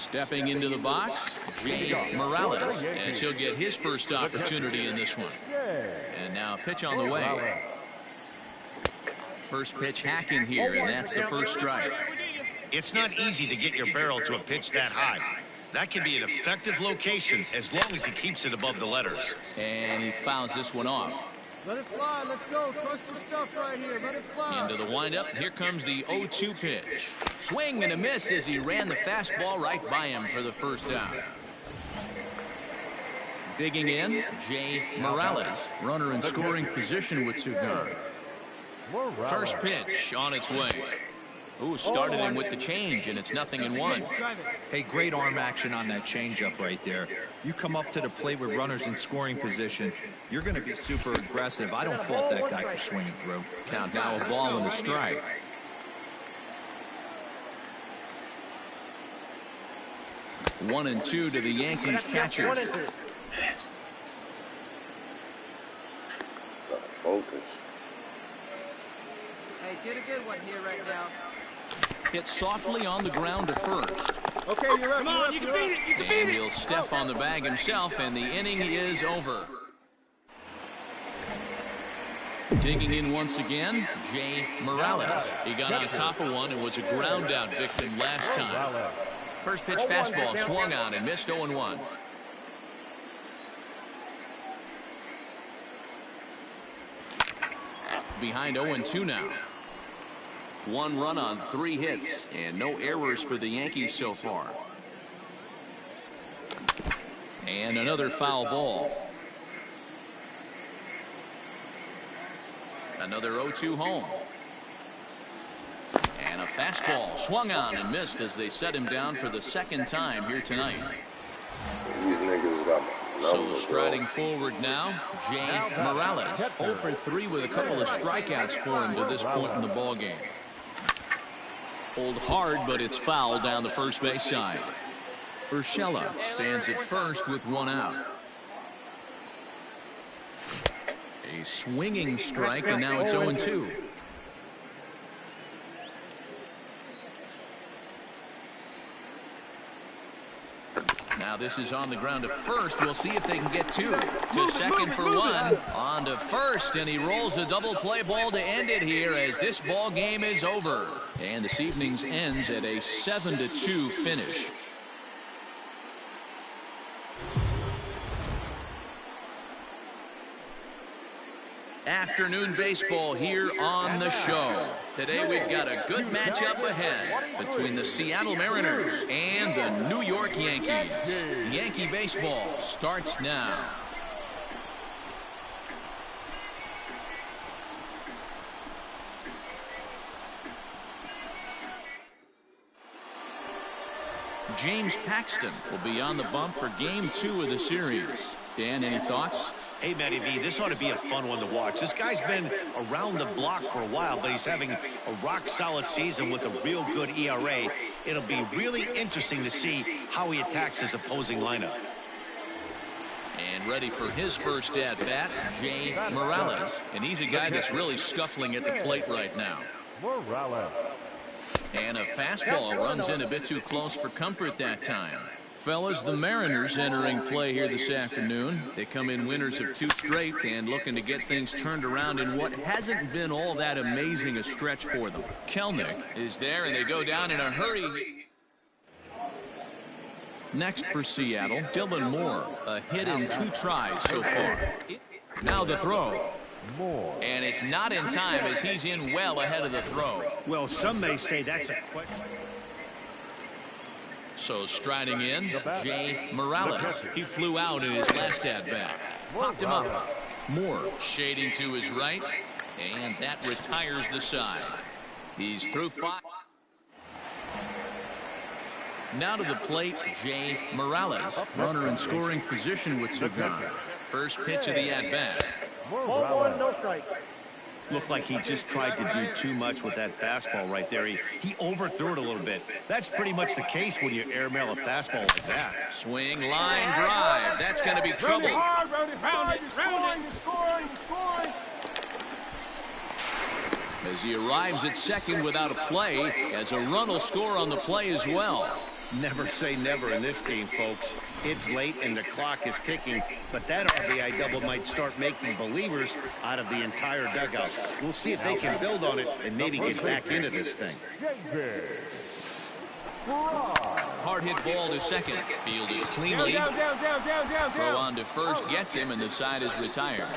Speaker 1: Stepping into the box, Jay Morales, as he'll get his first opportunity in this one. And now a pitch on the way. First pitch hacking here, and that's the first strike.
Speaker 3: It's not easy to get your barrel to a pitch that high. That can be an effective location as long as he keeps it above the letters.
Speaker 1: And he fouls this one off.
Speaker 6: Let it fly. Let's go. Trust your stuff right here. Let it fly.
Speaker 1: Into the windup. Here comes the 0-2 pitch. Swing and a miss as he ran the fastball right by him for the first out. Digging in, Jay Morales. Runner in scoring position with two gone. First pitch on its way. Ooh, started him with the change, and it's 0-1.
Speaker 4: Hey, great arm action on that changeup right there. You come up to the plate with runners in scoring position, you're going to be super aggressive. I don't fault that guy for swinging through.
Speaker 1: Count now a ball and a strike. One and two to the Yankees catcher.
Speaker 2: Gotta focus.
Speaker 6: Hey, get a good one here right now.
Speaker 1: Hit softly on the ground to first.
Speaker 6: Okay, you're up. Come on, you can beat it. You can beat it.
Speaker 1: And he'll step on the bag himself, and the inning is over. Digging in once again, Jay Morales. He got on top of one and was a ground out victim last time. First pitch fastball swung on and missed 0-1. Behind 0-2 now. One run on 3 hits and no errors for the Yankees so far. And another foul ball. Another 0-2 home. And a fastball swung on and missed as they set him down for the second time here tonight.
Speaker 2: These niggas got my number,
Speaker 1: So striding forward now, Jay Morales. 0 for 3 with a couple of strikeouts for him to this point in the ball game. Pulled hard, but it's foul down the first base side. Urshela stands at first with one out. A swinging strike, and now it's 0-2. Now this is on the ground to first. We'll see if they can get two. To second for one. On to first, and he rolls a double play ball to end it here as this ball game is over. And this evening's ends at a 7-2 finish. Afternoon baseball here on the show. Today we've got a good matchup ahead between the Seattle Mariners and the New York Yankees. Yankee baseball starts now. James Paxton will be on the bump for game 2 of the series. Dan, any thoughts?
Speaker 3: Hey, Matty V, this ought to be a fun one to watch. This guy's been around the block for a while, but he's having a rock-solid season with a real good ERA. It'll be really interesting to see how he attacks his opposing lineup.
Speaker 1: And ready for his first at-bat, Jay Morales. And he's a guy that's really scuffling at the plate right now.
Speaker 5: Morales.
Speaker 1: And a fastball runs in a bit too close for comfort that time. Fellas, the Mariners entering play here this afternoon. They come in winners of 2 straight and looking to get things turned around in what hasn't been all that amazing a stretch for them. Kelnick is there, and they go down in a hurry. Next for Seattle, Dylan Moore. A hit in 2 tries so far. Now the throw. And it's not in time as he's in well ahead of the throw.
Speaker 3: Well, some may say that's a question.
Speaker 1: So striding in, Jay Morales. He flew out in his last at-bat. Popped him up. Moore shading to his right, and that retires the side. He's through 5. Now to the plate, Jay Morales. Runner in scoring position with Sugan. First pitch of the at-bat.
Speaker 9: Ball 1, no strike.
Speaker 3: Looked like he just tried to do too much with that fastball right there. He overthrew it a little bit. That's pretty much the case when you airmail a fastball like that.
Speaker 1: Swing, line, drive. That's going to be trouble. As he arrives at second without a play, as a run will score on the play as well.
Speaker 3: Never say never in this game, folks. It's late and the clock is ticking, but that RBI double might start making believers out of the entire dugout. We'll see if they can build on it and maybe get back into this thing.
Speaker 1: Hard hit ball to second. Fielded cleanly. Throw on to first gets him, and the side is retired.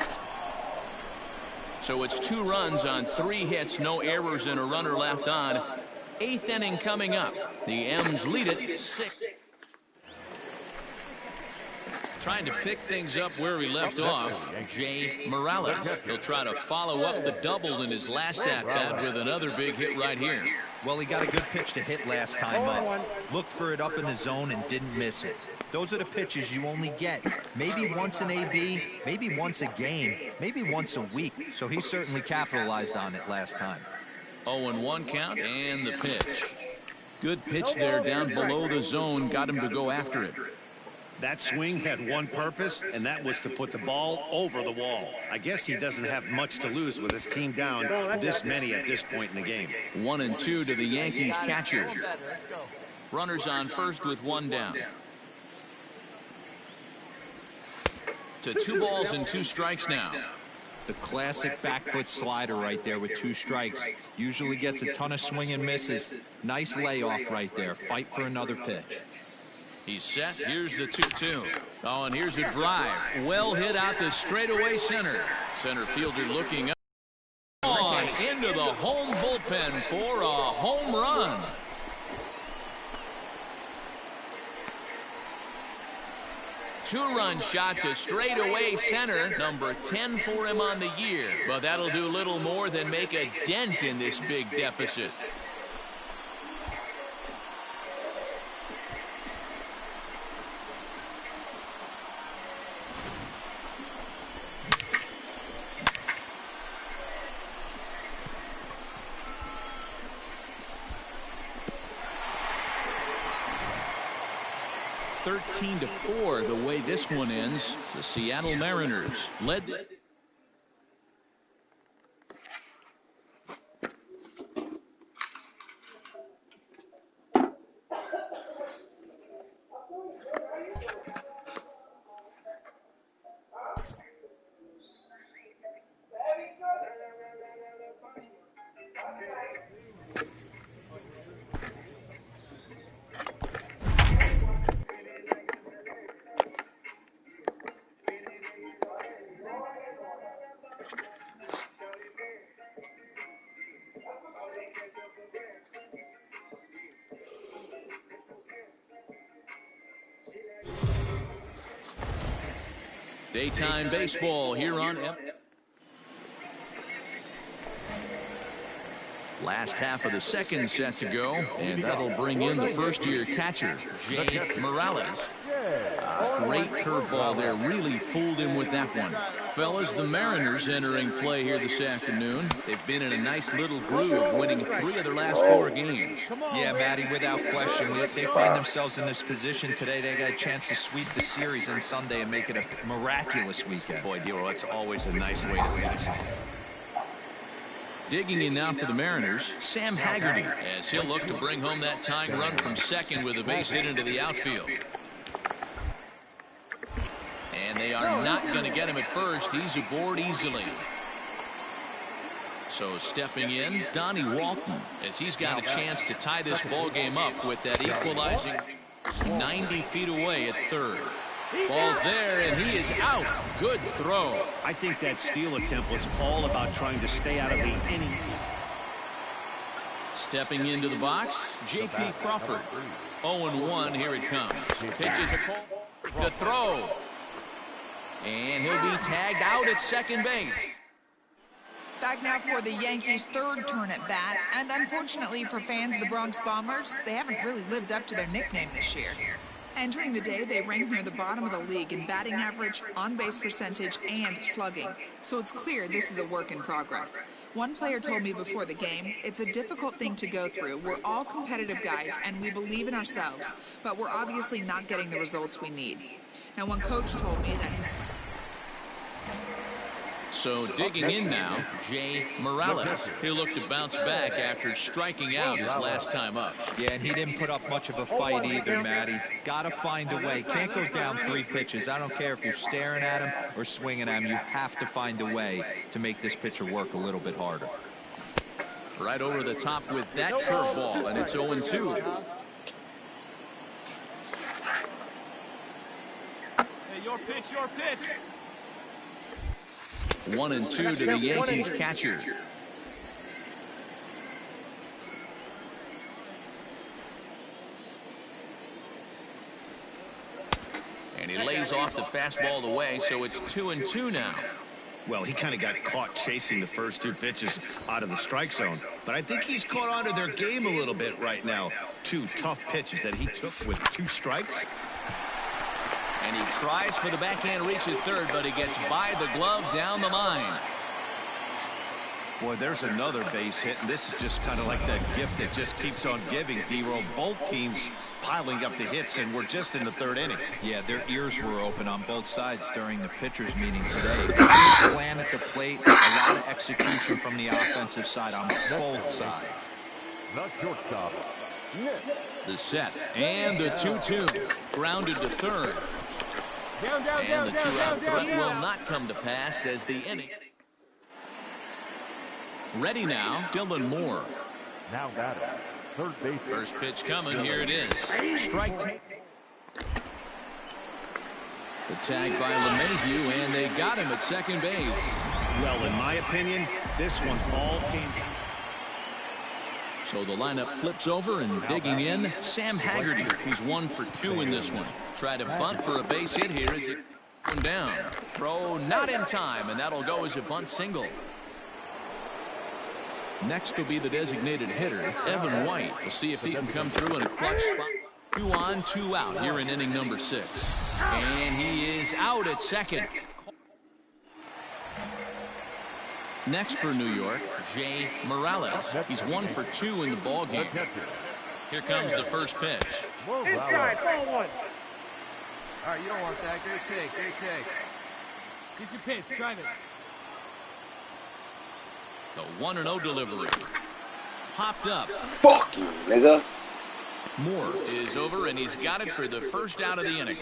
Speaker 1: So it's 2 runs on 3 hits, no errors, and a runner left on. 8th inning coming up. The M's lead it 6. Trying to pick things up where he left off, Jay Morales. He'll try to follow up the double in his last at-bat with another big hit right here.
Speaker 4: Well, he got a good pitch to hit last time up. Looked for it up in the zone and didn't miss it. Those are the pitches you only get maybe once in AB, maybe once a game, maybe once a week. So he certainly capitalized on it last time.
Speaker 1: 0-1 count and the pitch. Good pitch there down below the zone. Got him to go after it.
Speaker 3: That swing had one purpose, and that was to put the ball over the wall. I guess he doesn't have much to lose with his team down this many at this point in the game.
Speaker 1: 1-2 to the Yankees catcher. Runners on first with 1 down. To 2 balls and 2 strikes now.
Speaker 4: The classic back foot slider right there with 2 strikes. Usually gets a ton of swing and misses. Nice layoff right there. Fight for another pitch.
Speaker 1: He's set. Here's the 2-2. Oh, and here's a drive. Well hit out to straightaway center. Center fielder looking up. On into the home bullpen for a home run. Two-run shot to straightaway center. Number 10 for him on the year. But that'll do little more than make a dent in this big deficit. Thirteen to 4 the way this one ends. The Seattle Mariners led the daytime baseball here on last half of the second set to go, and that'll bring in the first-year catcher, Jay Morales. Great curveball there, really fooled him with that one. Fellas, the Mariners entering play here this afternoon. They've been in a nice little groove, winning 3 of their last 4 games.
Speaker 4: Yeah, Matty, without question. They find themselves in this position today. They got a chance to sweep the series on Sunday and make it a miraculous weekend.
Speaker 8: Boy, Dero, that's always a nice way to finish.
Speaker 1: Digging in now for the Mariners, Sam Haggerty, as he'll look to bring home that tying run from second with a base hit into the outfield. And they are not going to get him at first. He's aboard easily. So stepping in, Donnie Walton, as he's got a chance to tie this ball game up with that equalizing 90 feet away at third. Ball's there, and he is out. Good throw.
Speaker 3: I think that steal attempt was all about trying to stay out of the inning.
Speaker 1: Stepping into the box, J.P. Crawford. 0-1, here it comes. Pitches a call. The throw. And he'll be tagged out at second base.
Speaker 10: Back now for the Yankees' 3rd turn at bat, and unfortunately for fans of the Bronx Bombers, they haven't really lived up to their nickname this year. Entering the day, they rank near the bottom of the league in batting average, on-base percentage, and slugging. So it's clear this is a work in progress. One player told me before the game, it's a difficult thing to go through. We're all competitive guys, and we believe in ourselves, but we're obviously not getting the results we need. Now, one coach told me that
Speaker 1: So digging in now, Jay Morales. He'll look to bounce back after striking out his last time up.
Speaker 4: Yeah, and he didn't put up much of a fight either, Matty. Got to find a way. Can't go down 3 pitches. I don't care if you're staring at him or swinging at him. You have to find a way to make this pitcher work a little bit harder.
Speaker 1: Right over the top with that curveball, and it's 0-2.
Speaker 6: Hey, your pitch, your pitch.
Speaker 1: 1-2 to the Yankees catcher. And he lays off the fastball away, so it's 2-2 now.
Speaker 3: Well, he kind of got caught chasing the first 2 pitches out of the strike zone. But I think he's caught on to their game a little bit right now. 2 tough pitches that he took with 2 strikes.
Speaker 1: And he tries for the backhand reach at third, but he gets by the gloves down the line.
Speaker 3: Boy, there's another base hit, and this is just kind of like that gift that just keeps on giving, D-Roll. Both teams piling up the hits, and we're just in the 3rd inning.
Speaker 4: Yeah, their ears were open on both sides during the pitchers' meeting today. Good plan at the plate, a lot of execution from the offensive side on both sides.
Speaker 5: The shortstop, Nick.
Speaker 1: The set, and the 2-2. Grounded to third. And the 2-out threat will not come to pass as the inning. Ready now, Dylan Moore.
Speaker 5: Now batting, third base.
Speaker 1: First pitch coming, here it is. Strike take. The tag by LeMahieu, and they got him at second base.
Speaker 3: Well, in my opinion, this one all came.
Speaker 1: So the lineup flips over, and digging in, Sam Haggerty. He's 1 for 2 in this one. Try to bunt for a base hit here as it comes down. Throw not in time, and that'll go as a bunt single. Next will be the designated hitter, Evan White. We'll see if he can come through in a clutch spot. 2 on, 2 out here in inning number 6. And he is out at second. Next for New York, Jay Morales. He's 1 for 2 in the ballgame. Here comes the first pitch.
Speaker 9: Inside, ball 1.
Speaker 6: All right, you don't want that. Great take, great take. Get your pitch, drive it.
Speaker 1: The 1-0 delivery. Popped up.
Speaker 2: Fuck you, nigga.
Speaker 1: Moore is over, and he's got it for the first out of the inning.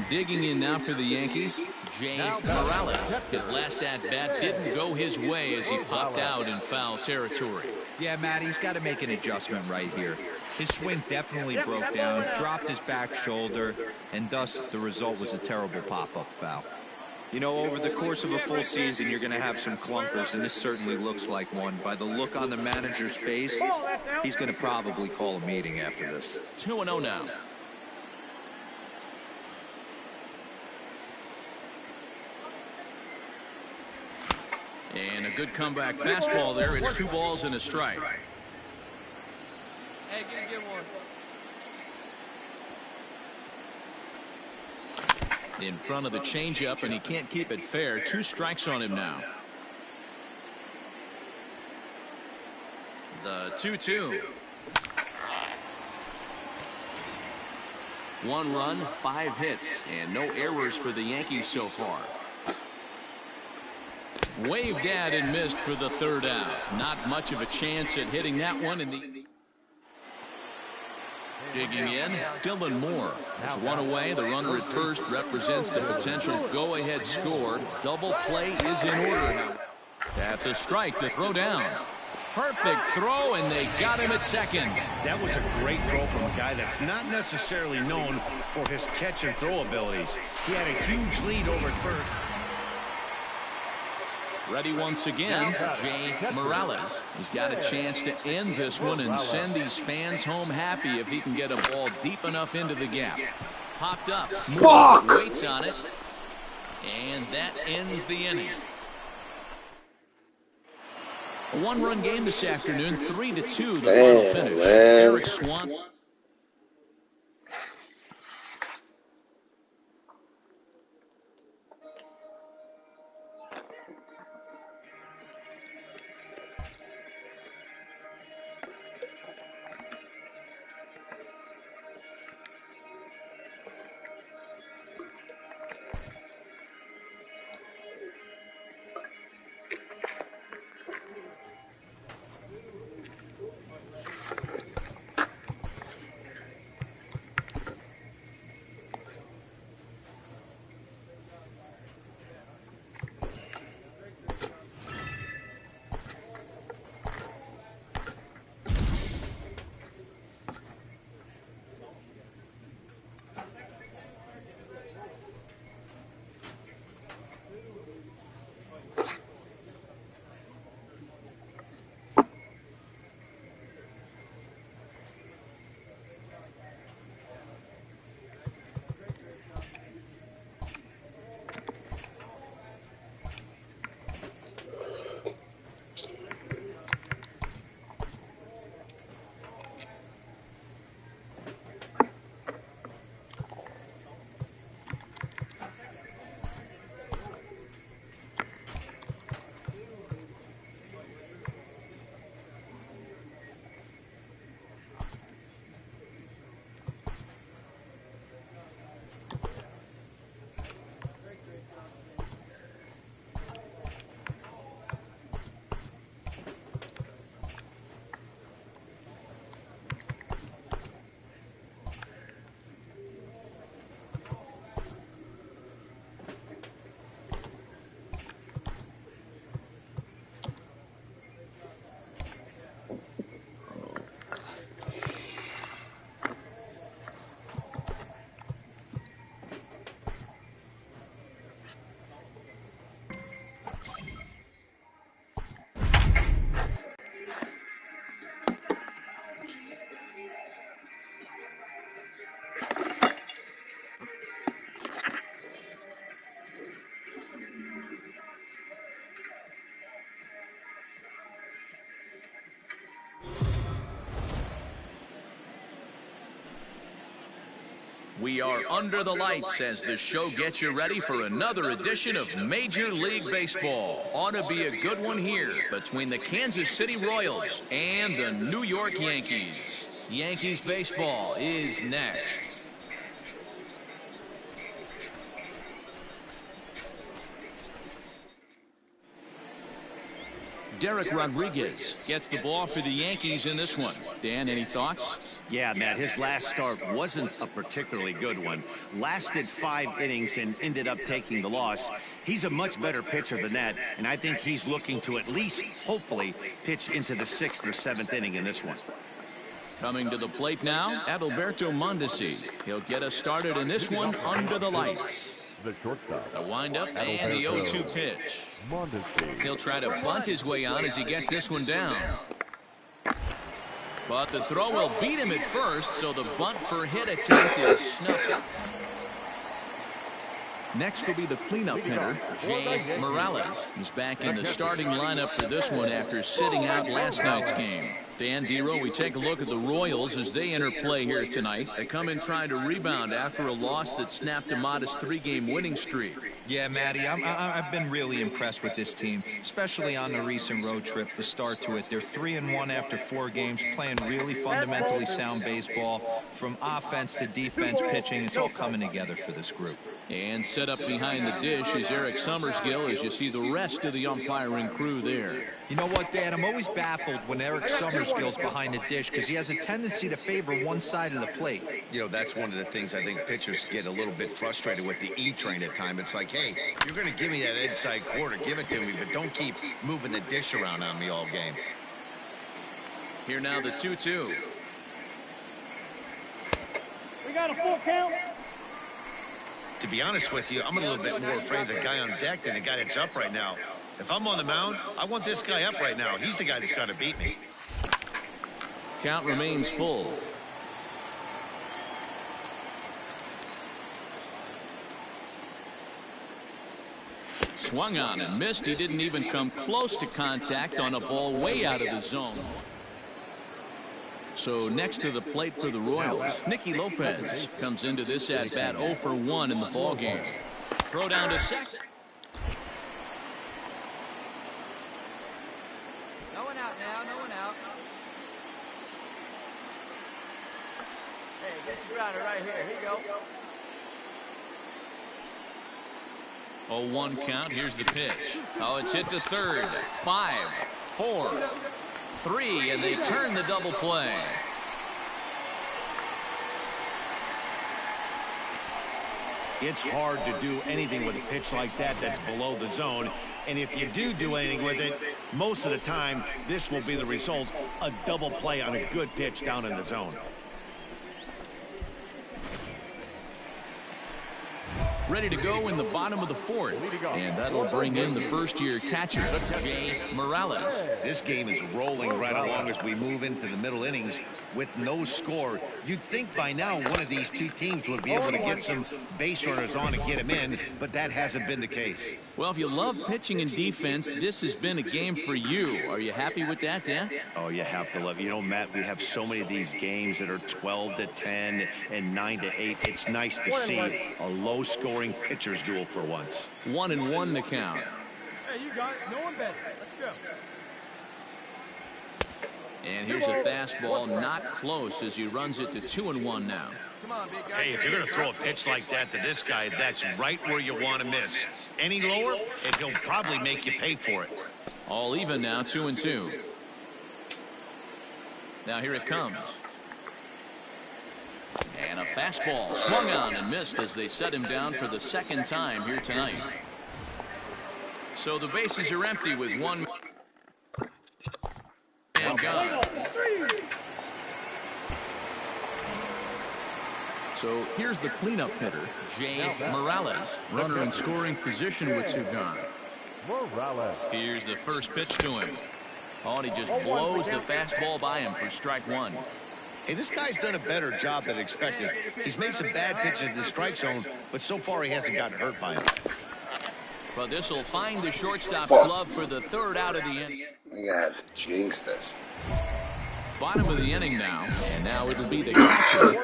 Speaker 1: Digging in now for the Yankees, Jay Morales. His last at-bat didn't go his way as he popped out in foul territory.
Speaker 4: Yeah, Matt, he's got to make an adjustment right here. His swing definitely broke down, dropped his back shoulder, and thus the result was a terrible pop-up foul. You know, over the course of a full season, you're going to have some clunkers, and this certainly looks like one. By the look on the manager's face, he's going to probably call a meeting after this.
Speaker 1: 2-0 now. And a good comeback fastball there. It's 2 balls and a strike.
Speaker 6: Hey, get one.
Speaker 1: In front of the changeup, and he can't keep it fair. 2 strikes on him now. The 2-2. 1 run, 5 hits, and no errors for the Yankees so far. Waved at and missed for the 3rd out. Not much of a chance at hitting that one in the... Digging in, Dylan Moore. There's 1 away. The runner at first represents the potential go-ahead score. Double play is in order. That's a strike to throw down. Perfect throw, and they got him at second.
Speaker 3: That was a great throw from a guy that's not necessarily known for his catch and throw abilities. He had a huge lead over at first.
Speaker 1: Ready once again, Jay Morales. He's got a chance to end this one and send these fans home happy if he can get a ball deep enough into the gap. Popped up.
Speaker 2: Fuck!
Speaker 1: Waits on it. And that ends the inning. A 1-run game this afternoon, 3-2 the final finish. Eric Swanson. We are under the lights as the show gets you ready for another edition of Major League Baseball. Ought to be a good one here between the Kansas City Royals and the New York Yankees. Yankees baseball is next. Derek Rodriguez gets the ball for the Yankees in this one. Dan, any thoughts?
Speaker 3: Yeah, Matt, his last start wasn't a particularly good one. Lasted 5 innings and ended up taking the loss. He's a much better pitcher than that, and I think he's looking to at least, hopefully, pitch into the 6th or 7th inning in this one.
Speaker 1: Coming to the plate now, Adalberto Mondesi. He'll get us started in this one under the lights.
Speaker 5: The shortstop.
Speaker 1: The windup and the 0-2 pitch. He'll try to bunt his way on as he gets this one down. But the throw will beat him at first, so the bunt for hit attempt is snuffed out. Next will be the cleanup hitter, Jay Morales. He's back in the starting lineup for this one after sitting out last night's game. Dan Dero, we take a look at the Royals as they enter play here tonight. They come in trying to rebound after a loss that snapped a modest 3-game winning streak.
Speaker 4: Yeah, Matty, I've been really impressed with this team, especially on the recent road trip, the start to it. They're 3-1 after 4 games, playing really fundamentally sound baseball. From offense to defense pitching, it's all coming together for this group.
Speaker 1: And set up behind the dish is Eric Summersgill as you see the rest of the umpiring crew there.
Speaker 4: You know what, Dan? I'm always baffled when Eric Summersgill's behind the dish because he has a tendency to favor one side of the plate.
Speaker 3: You know, that's one of the things I think pitchers get a little bit frustrated with the E-train at times. It's like, hey, you're going to give me that inside quarter, give it to me, but don't keep moving the dish around on me all game.
Speaker 1: Here now the 2-2.
Speaker 9: We got a full count.
Speaker 3: To be honest with you, I'm a little bit more afraid of the guy on deck than the guy that's up right now. If I'm on the mound, I want this guy up right now. He's the guy that's got to beat me.
Speaker 1: Count remains full. Swung on and missed. He didn't even come close to contact on a ball way out of the zone. So next to the plate for the Royals, Nicky Lopez comes into this at-bat 0 for 1 in the ballgame. Throw down to second.
Speaker 6: No one out now, no one out. Hey, get your grounder right here. Here you go.
Speaker 1: 0-1 count. Here's the pitch. Oh, it's hit to third. 5, 4, 3, and they turn the double play.
Speaker 3: It's hard to do anything with a pitch like that that's below the zone. And if you do anything with it, most of the time, this will be the result, a double play on a good pitch down in the zone.
Speaker 1: Ready to go in the bottom of the 4th. And that'll bring in the first-year catcher, Jay Morales.
Speaker 3: This game is rolling right along as we move into the middle innings with no score. You'd think by now one of these two teams would be able to get some base runners on and get them in, but that hasn't been the case.
Speaker 1: Well, if you love pitching and defense, this has been a game for you. Are you happy with that, Dan?
Speaker 3: Oh, you have to love it. You know, Matt, we have so many of these games that are 12-10 and 9-8. It's nice to see a low-scoring pitcher's duel for once.
Speaker 1: 1-1 the count.
Speaker 6: Hey, you got it. No one better. Let's go.
Speaker 1: And here's a fastball not close as he runs it to 2-1 now.
Speaker 6: Come on, big guy.
Speaker 3: Hey, if you're going to throw a pitch like that to this guy, that's right where you want to miss. Any lower, and he'll probably make you pay for it.
Speaker 1: All even now, 2-2. Now here it comes. And a fastball swung on and missed as they set him down for the second time here tonight. So the bases are empty with 1 man gone. So here's the cleanup hitter, Jay Morales, runner in scoring position with 2 gone. Here's the first pitch to him. Oh, and he just blows the fastball by him for strike 1.
Speaker 3: Hey, this guy's done a better job than expected. He's made some bad pitches in the strike zone, but so far he hasn't gotten hurt by it.
Speaker 1: But this will find the shortstop's glove for the 3rd out of the inning.
Speaker 2: We got to jinx this.
Speaker 1: Bottom of the inning now, and now it'll be the catcher.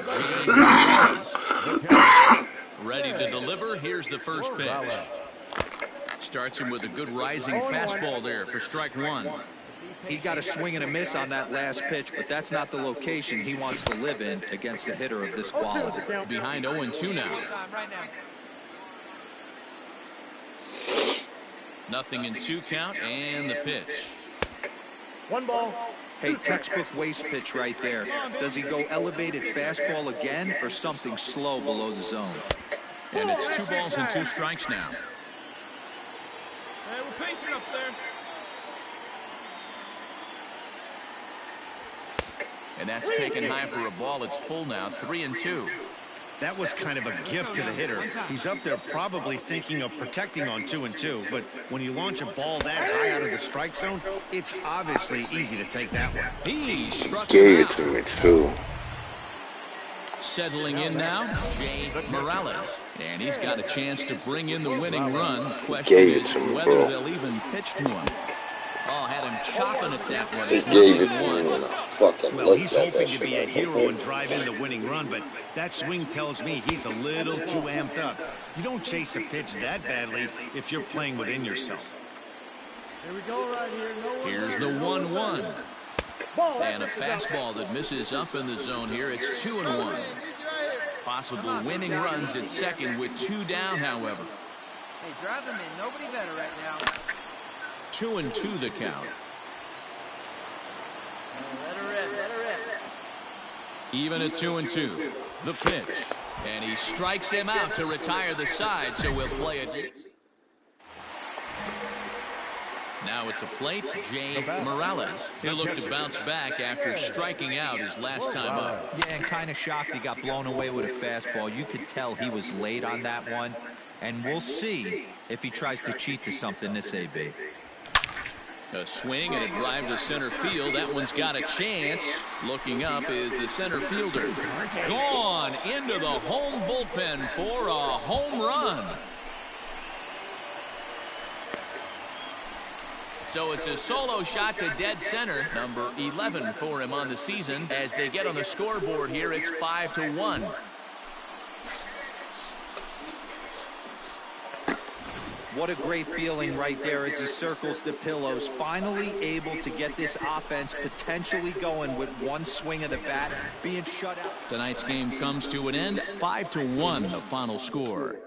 Speaker 1: Ready to deliver. Here's the first pitch. Starts him with a good rising fastball there for strike one.
Speaker 4: He got a swing and a miss on that last pitch, but that's not the location he wants to live in against a hitter of this quality.
Speaker 1: Behind 0-2 now. Nothing in 2 count, and the pitch.
Speaker 9: 1 ball.
Speaker 4: Hey, textbook waste pitch right there. Does he go elevated fastball again or something slow below the zone?
Speaker 1: And it's 2 balls and 2 strikes now.
Speaker 6: Hey, we're patient up there.
Speaker 1: And that's taken high for a ball. It's full now, 3-2.
Speaker 3: That was kind of a gift to the hitter. He's up there probably thinking of protecting on 2-2, but when you launch a ball that high out of the strike zone, it's obviously easy to take that one.
Speaker 1: He struck
Speaker 2: Gave it to me, too.
Speaker 1: Settling in now, Jay Morales. And he's got a chance to bring in the winning run. Question is whether they'll even pitch to him. Oh, had him chopping at that one.
Speaker 2: He gave it to me when I fucking
Speaker 3: Well, he's hoping to be a hero and drive in the winning run, but that swing tells me he's a little too amped up. You don't chase a pitch that badly if you're playing within yourself.
Speaker 6: Here we go right here.
Speaker 1: Here's the 1-1. And a fastball that misses up in the zone here. It's 2-1. Possible winning runs at second with 2 down, however.
Speaker 6: Hey, drive him in. Nobody better right now.
Speaker 1: 2-2 the count.
Speaker 6: Let her rip. Let her rip.
Speaker 1: Even at 2-2. The pitch. And he strikes him out to retire the side, so we'll play it. Now at the plate, Jay Morales. He'll look to bounce back after striking out his last time up.
Speaker 4: Yeah, and kind of shocked he got blown away with a fastball. You could tell he was late on that one. And we'll see if he tries to cheat to something this AB.
Speaker 1: A swing and a drive to center field. That one's got a chance. Looking up is the center fielder. Gone into the home bullpen for a home run. So it's a solo shot to dead center. Number 11 for him on the season. As they get on the scoreboard here, it's 5-1.
Speaker 4: What a great feeling right there as he circles the pillows. Finally able to get this offense potentially going with one swing of the bat being shut out.
Speaker 1: Tonight's game comes to an end. 5-1 the final score.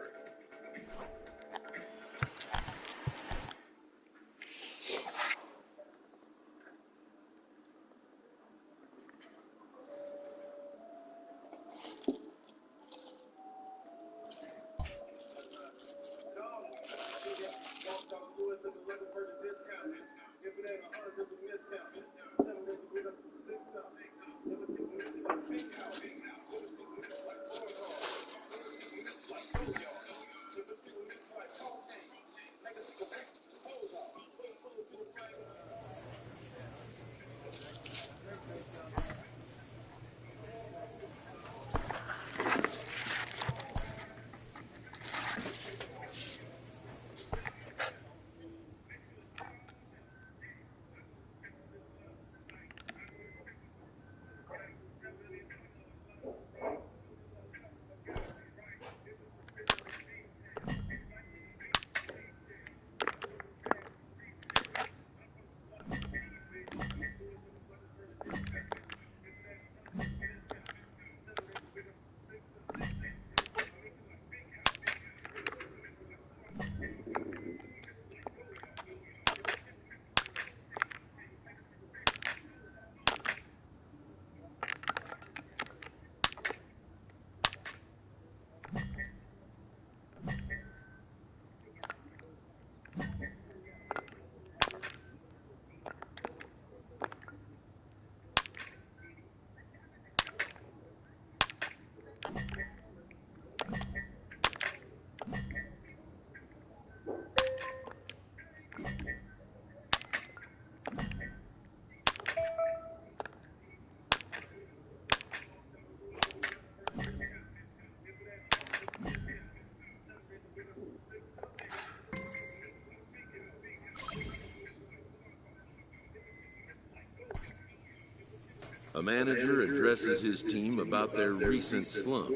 Speaker 7: A manager addresses his team about their recent slump.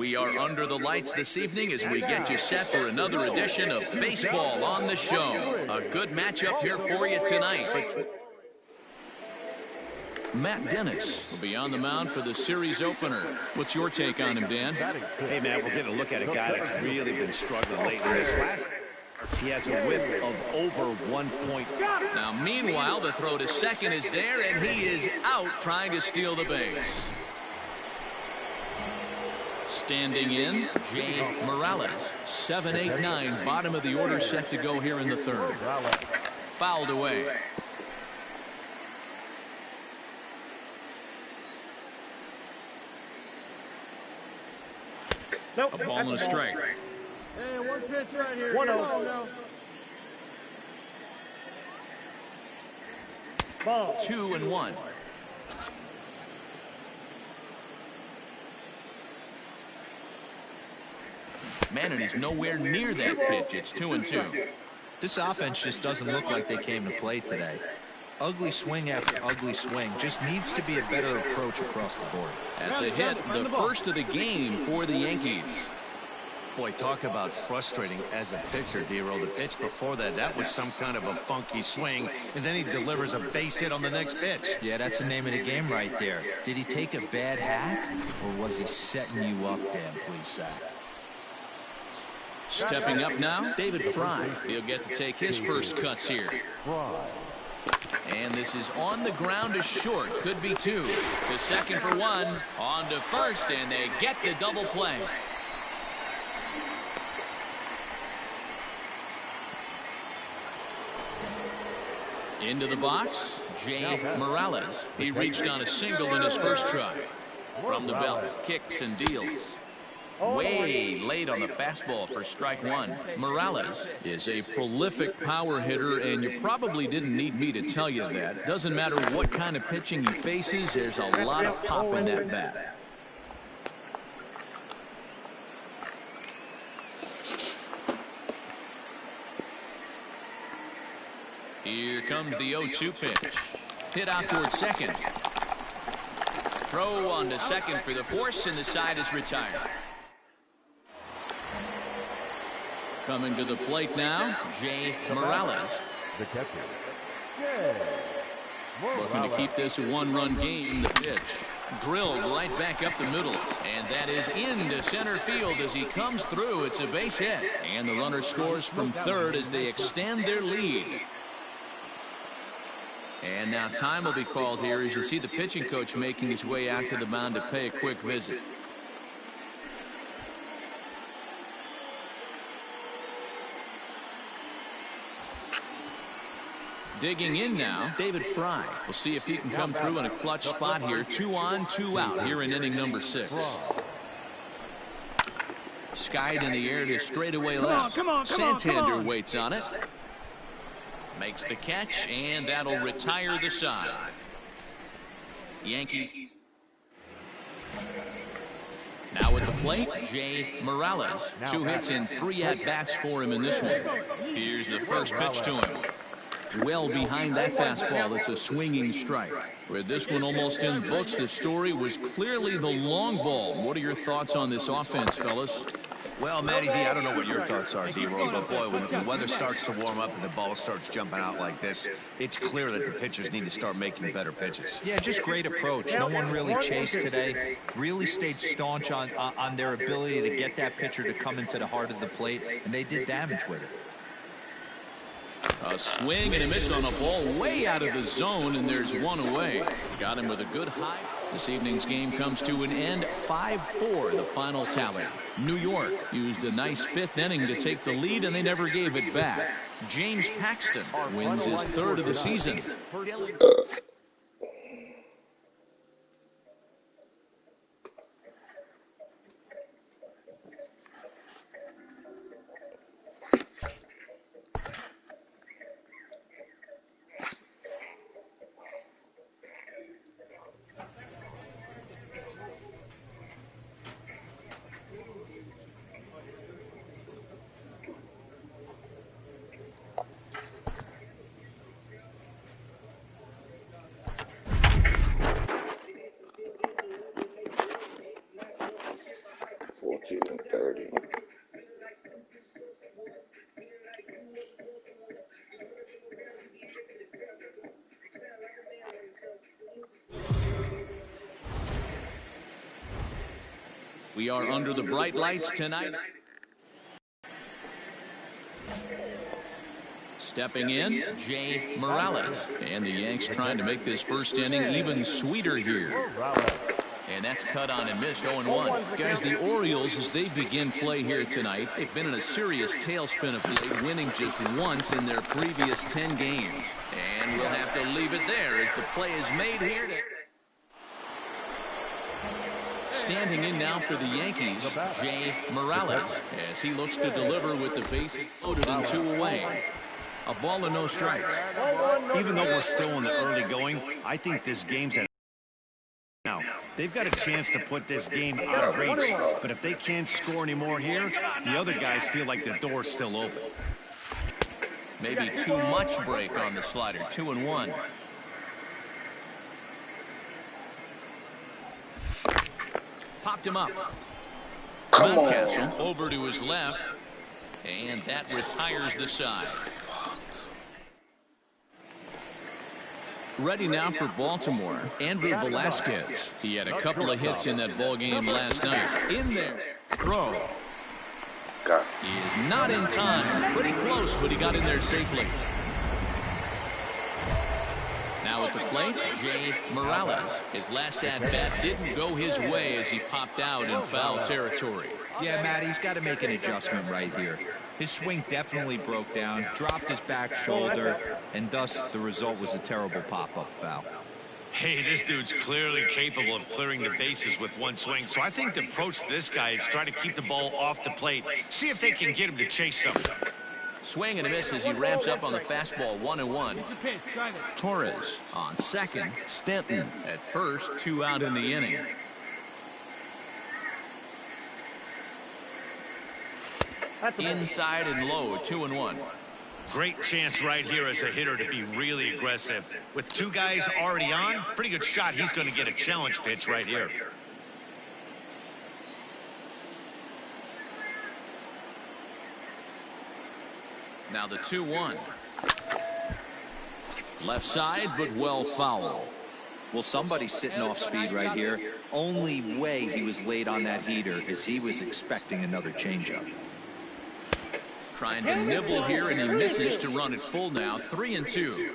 Speaker 1: We are under the lights this evening as we get you set for another edition of Baseball on the Show. A good matchup here for you tonight. Matt Dennis will be on the mound for the series opener. What's your take on him, Dan?
Speaker 3: Hey, man, we're going to look at a guy that's really been struggling lately. This last, he has a whip of over 1.5.
Speaker 1: Now, meanwhile, the throw to second is there, and he is out trying to steal the base. Standing in, Jay Morales. 7-8-9, bottom of the order set to go here in the third. Fouled away.
Speaker 9: Nope.
Speaker 1: A ball and a strike.
Speaker 6: Hey, one pitch right here.
Speaker 9: 1-0. Ball.
Speaker 1: 2-1. Man, and he's nowhere near that pitch. It's 2-2.
Speaker 4: This offense just doesn't look like they came to play today. Ugly swing after ugly swing. Just needs to be a better approach across the board.
Speaker 1: That's a hit, the first of the game for the Yankees.
Speaker 3: Boy, talk about frustrating as a pitcher, D-Roll. The pitch before that was some kind of a funky swing, and then he delivers a base hit on the next pitch.
Speaker 4: Yeah, that's the name of the game right there. Did he take a bad hack, or was he setting you up, Dan, please, Zach?
Speaker 1: Stepping up now, David Fry. He'll get to take his first cuts here. And this is on the ground to short. Could be two. To second for one. On to first, and they get the double play. Into the box, Jay Morales. He reached on a single in his first try. From the belt, kicks and deals. Way late on the fastball for strike one. Morales is a prolific power hitter, and you probably didn't need me to tell you that. Doesn't matter what kind of pitching he faces, there's a lot of pop in that bat. Here comes the 0-2 pitch. Hit out towards second. Throw on to second for the force, and the side is retired. Coming to the plate now, Jay Morales.
Speaker 5: The catcher,
Speaker 1: Looking to keep this a one-run game. The pitch drilled right back up the middle, and that is into center field as he comes through. It's a base hit, and the runner scores from third as they extend their lead. And now time will be called here as you see the pitching coach making his way out to the mound to pay a quick visit. Digging in now, David Fry. We'll see if he can come through in a clutch spot here. 2 on, 2 out here in inning number 6. Skied in the air to straightaway left. Santander waits on it. Makes the catch, and that'll retire the side. Yankees. Now at the plate, Jay Morales. 2 hits and 3 at-bats for him in this one. Here's the first pitch to him. Well behind that fastball, it's a swinging strike. With this one almost in books, the story was clearly the long ball. What are your thoughts on this offense, fellas?
Speaker 3: Well, Matty V, I don't know what your thoughts are, D-Roll, but boy, when the weather starts to warm up and the ball starts jumping out like this, it's clear that the pitchers need to start making better pitches.
Speaker 4: Yeah, just great approach. No one really chased today. Really stayed staunch on their ability to get that pitcher to come into the heart of the plate, and they did damage with it.
Speaker 1: A swing and a miss on a ball way out of the zone, and there's one away. Got him with a good high. This evening's game comes to an end. 5-4, the final tally. New York used a nice 5th inning to take the lead, and they never gave it back. James Paxton wins his 3rd of the season. We are under the bright lights tonight. Stepping in, Jay Morales. And the Yanks trying to make this first inning even sweeter here. And that's cut on and missed, 0-1. Guys, the Orioles, as they begin play here tonight, they've been in a serious tailspin of late, winning just once in their previous 10 games. And we'll have to leave it there as the play is made here. Standing in now for the Yankees, Jay Morales, as he looks to deliver with the bases loaded and 2 away. A ball and no strikes.
Speaker 3: Even though we're still in the early going, I think this game's at now. They've got a chance to put this game out of reach, but if they can't score any more here, the other guys feel like the door's still open.
Speaker 1: Maybe too much break on the slider, 2-1. Popped him up.
Speaker 2: Come on.
Speaker 1: Castle over to his left, and that retires the side. Ready now for Baltimore, Andrew Velasquez. He had a couple of hits in that ball game last night. In there, throw. He is not in time. Pretty close, but he got in there safely. Now at the plate, Jay Morales. His last at-bat didn't go his way as he popped out in foul territory.
Speaker 4: Yeah, Matt, he's got to make an adjustment right here. His swing definitely broke down, dropped his back shoulder, and thus the result was a terrible pop-up foul.
Speaker 3: Hey, this dude's clearly capable of clearing the bases with one swing, so I think the approach to this guy is try to keep the ball off the plate, see if they can get him to chase something.
Speaker 1: Swing and a miss as he ramps up on the fastball, 1-1. Torres on second, Stanton at first, 2 out in the inning. Inside and low, 2-1.
Speaker 3: Great chance right here as a hitter to be really aggressive. With 2 guys already on, pretty good shot he's going to get a challenge pitch right here.
Speaker 1: Now the 2-1. Left side, but well foul.
Speaker 4: Well, somebody's sitting off speed right here. Only way he was late on that heater is he was expecting another changeup.
Speaker 1: Trying to nibble here, and he misses to run it full now, 3-2.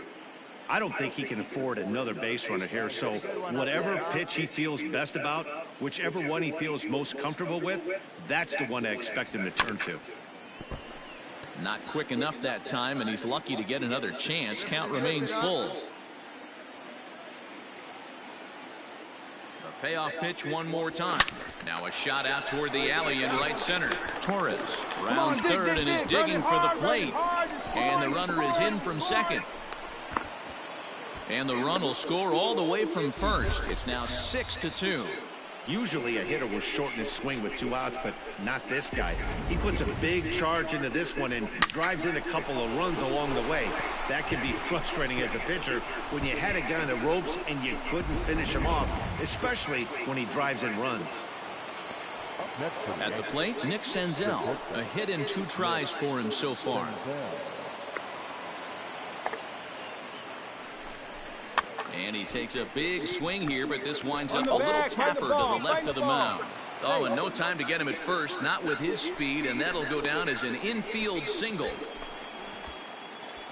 Speaker 3: I don't think he can afford another base runner here, so whatever pitch he feels best about, whichever one he feels most comfortable with, that's the one I expect him to turn to.
Speaker 1: Not quick enough that time, and he's lucky to get another chance. Count remains full. Payoff pitch one more time. Now a shot out toward the alley in right center. Torres rounds third and is digging for the plate. And the runner is in from second. And the run will score all the way from first. It's now 6-2.
Speaker 3: Usually a hitter will shorten his swing with 2 outs, but not this guy. He puts a big charge into this one and drives in a couple of runs along the way. That can be frustrating as a pitcher when you had a guy on the ropes and you couldn't finish him off, especially when he drives in runs.
Speaker 1: At the plate, Nick Senzel. A hit and 2 tries for him so far. And he takes a big swing here, but this winds up a little tapper to the left of the mound. Oh, and no time to get him at first, not with his speed, and that'll go down as an infield single.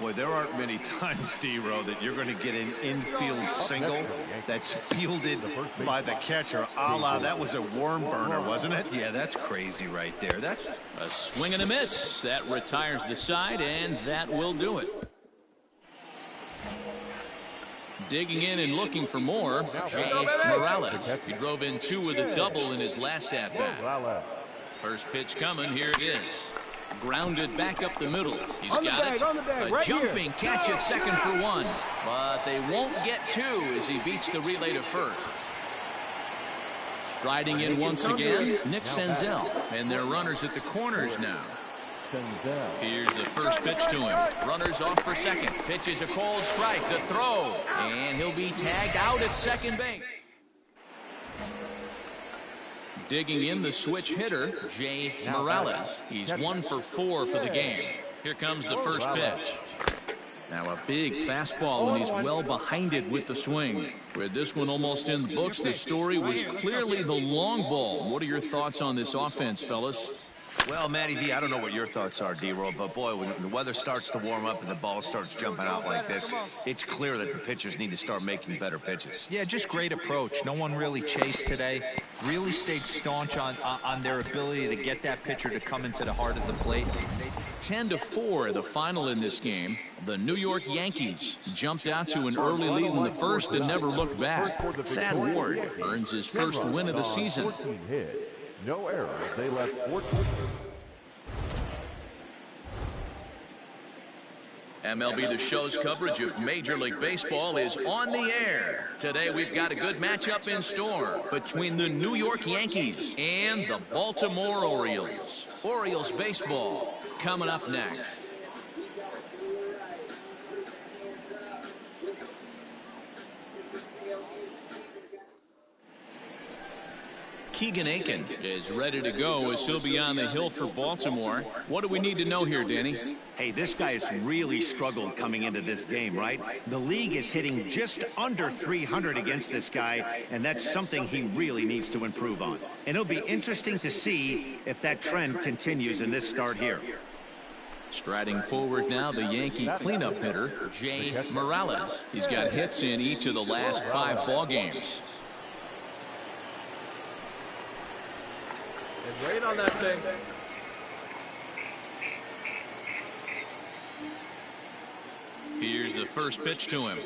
Speaker 3: Boy, there aren't many times, D-Row, that you're going to get an infield single that's fielded by the catcher. A la, that was a worm burner, wasn't it?
Speaker 4: Yeah, that's crazy right there. That's
Speaker 1: a swing and a miss. That retires the side, and that will do it. Digging in and looking for more, Jay Morales. He drove in 2 with a double in his last at-bat. First pitch coming, here it is. Grounded back up the middle. He's got it. A jumping catch at second for 1. But they won't get 2 as he beats the relay to first. Striding in once again, Nick Senzel. And they're runners at the corners now. Here's the first pitch to him. Runners off for second. Pitch is a cold strike. The throw. And he'll be tagged out at second base. Digging in the switch hitter, Jay Morales. He's 1 for 4 for the game. Here comes the first pitch. Now a big fastball, and he's well behind it with the swing. With this one almost in the books, the story was clearly the long ball. What are your thoughts on this offense, fellas?
Speaker 3: Well, Matty V, I don't know what your thoughts are, D-Roll, but boy, when the weather starts to warm up and the ball starts jumping out like this, it's clear that the pitchers need to start making better pitches.
Speaker 4: Yeah, just great approach. No one really chased today. Really stayed staunch on their ability to get that pitcher to come into the heart of the plate.
Speaker 1: 10-4, the final in this game. The New York Yankees jumped out to an early lead in the first and never looked back. Thad Ward earns his first win of the season.
Speaker 5: No errors. They left 14.
Speaker 1: MLB The Show's coverage of Major League Baseball is on the air. Today we've got a good matchup in store between the New York Yankees and the Baltimore Orioles. Orioles baseball coming up next. Keegan Aiken is ready to go as he'll be on the hill for Baltimore. What do we need to know here, Danny?
Speaker 3: Hey, this guy has really struggled coming into this game, right? The league is hitting just under 300 against this guy, and that's something he really needs to improve on. And it'll be interesting to see if that trend continues in this start here.
Speaker 1: Striding forward now, the Yankee cleanup hitter, Jay Morales. He's got hits in each of the last 5 ball games.
Speaker 2: Rain on that thing.
Speaker 1: Here's the first pitch to him.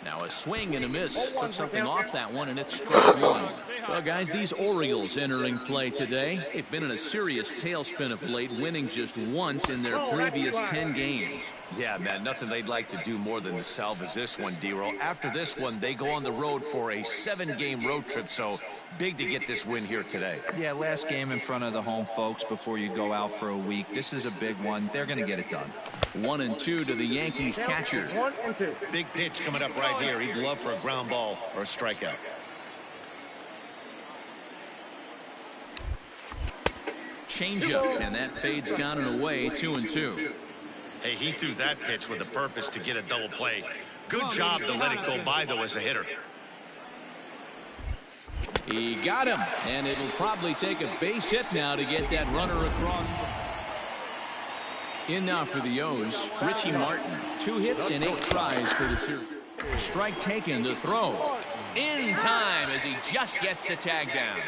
Speaker 1: Now a swing and a miss. Took something off that one, and it's strike one. Well, guys, these Orioles entering play today. They've been in a serious tailspin of late, winning just once in their previous 10 games.
Speaker 3: Yeah, man, nothing they'd like to do more than to salvage this one, D-Roll. After this one, they go on the road for a 7-game road trip, so big to get this win here today.
Speaker 4: Yeah, last game in front of the home folks before you go out for a week. This is a big one. They're going to get it done.
Speaker 1: 1-2 to the Yankees catcher.
Speaker 3: Big pitch coming up right here. He'd love for a ground ball or a strikeout.
Speaker 1: Changeup, and that fades down and away. 2-2.
Speaker 3: Hey, he threw that pitch with a purpose to get a double play. Good job to let it go by, though, as a hitter.
Speaker 1: He got him, and it'll probably take a base hit now to get that runner across. In now for the O's, Richie Martin. 2 hits and 8 tries for the series. Strike taken, the throw. In time as he just gets the tag down.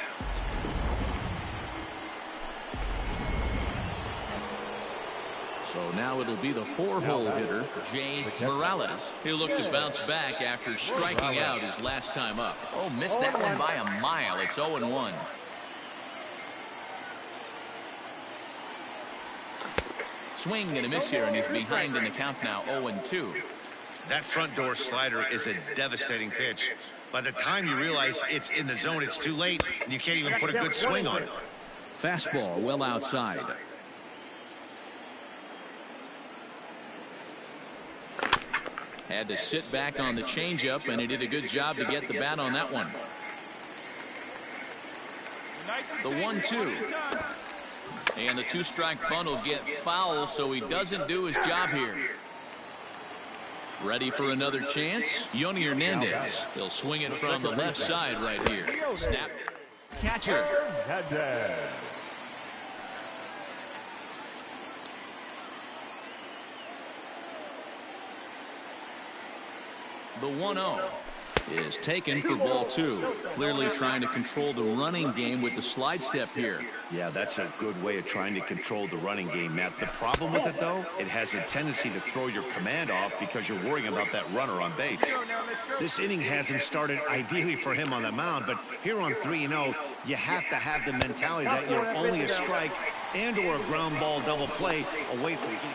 Speaker 1: So now it'll be the 4-hole hitter, Jay Morales. He'll look to bounce back after striking out his last time up. Oh, missed that one by a mile. It's 0-1. Swing and a miss here, and he's behind in the count now, 0-2.
Speaker 3: That front door slider is a devastating pitch. By the time you realize it's in the zone, it's too late, and you can't even put a good swing on it.
Speaker 1: Fastball well outside. Had to sit back on the changeup, and he did a good job to get the bat on that one. The 1-2. And the 2-strike bunt will get foul, so he doesn't do his job here. Ready for another chance? Yoni Hernandez. He'll swing it from the left side right here. Snap. Catcher. The 1-0 is taken for ball 2. Clearly trying to control the running game with the slide step here.
Speaker 3: Yeah, that's a good way of trying to control the running game, Matt. The problem with it, though, it has a tendency to throw your command off because you're worrying about that runner on base. This inning hasn't started ideally for him on the mound, but here on 3-0, you have to have the mentality that you're only a strike and or a ground ball double play away from him.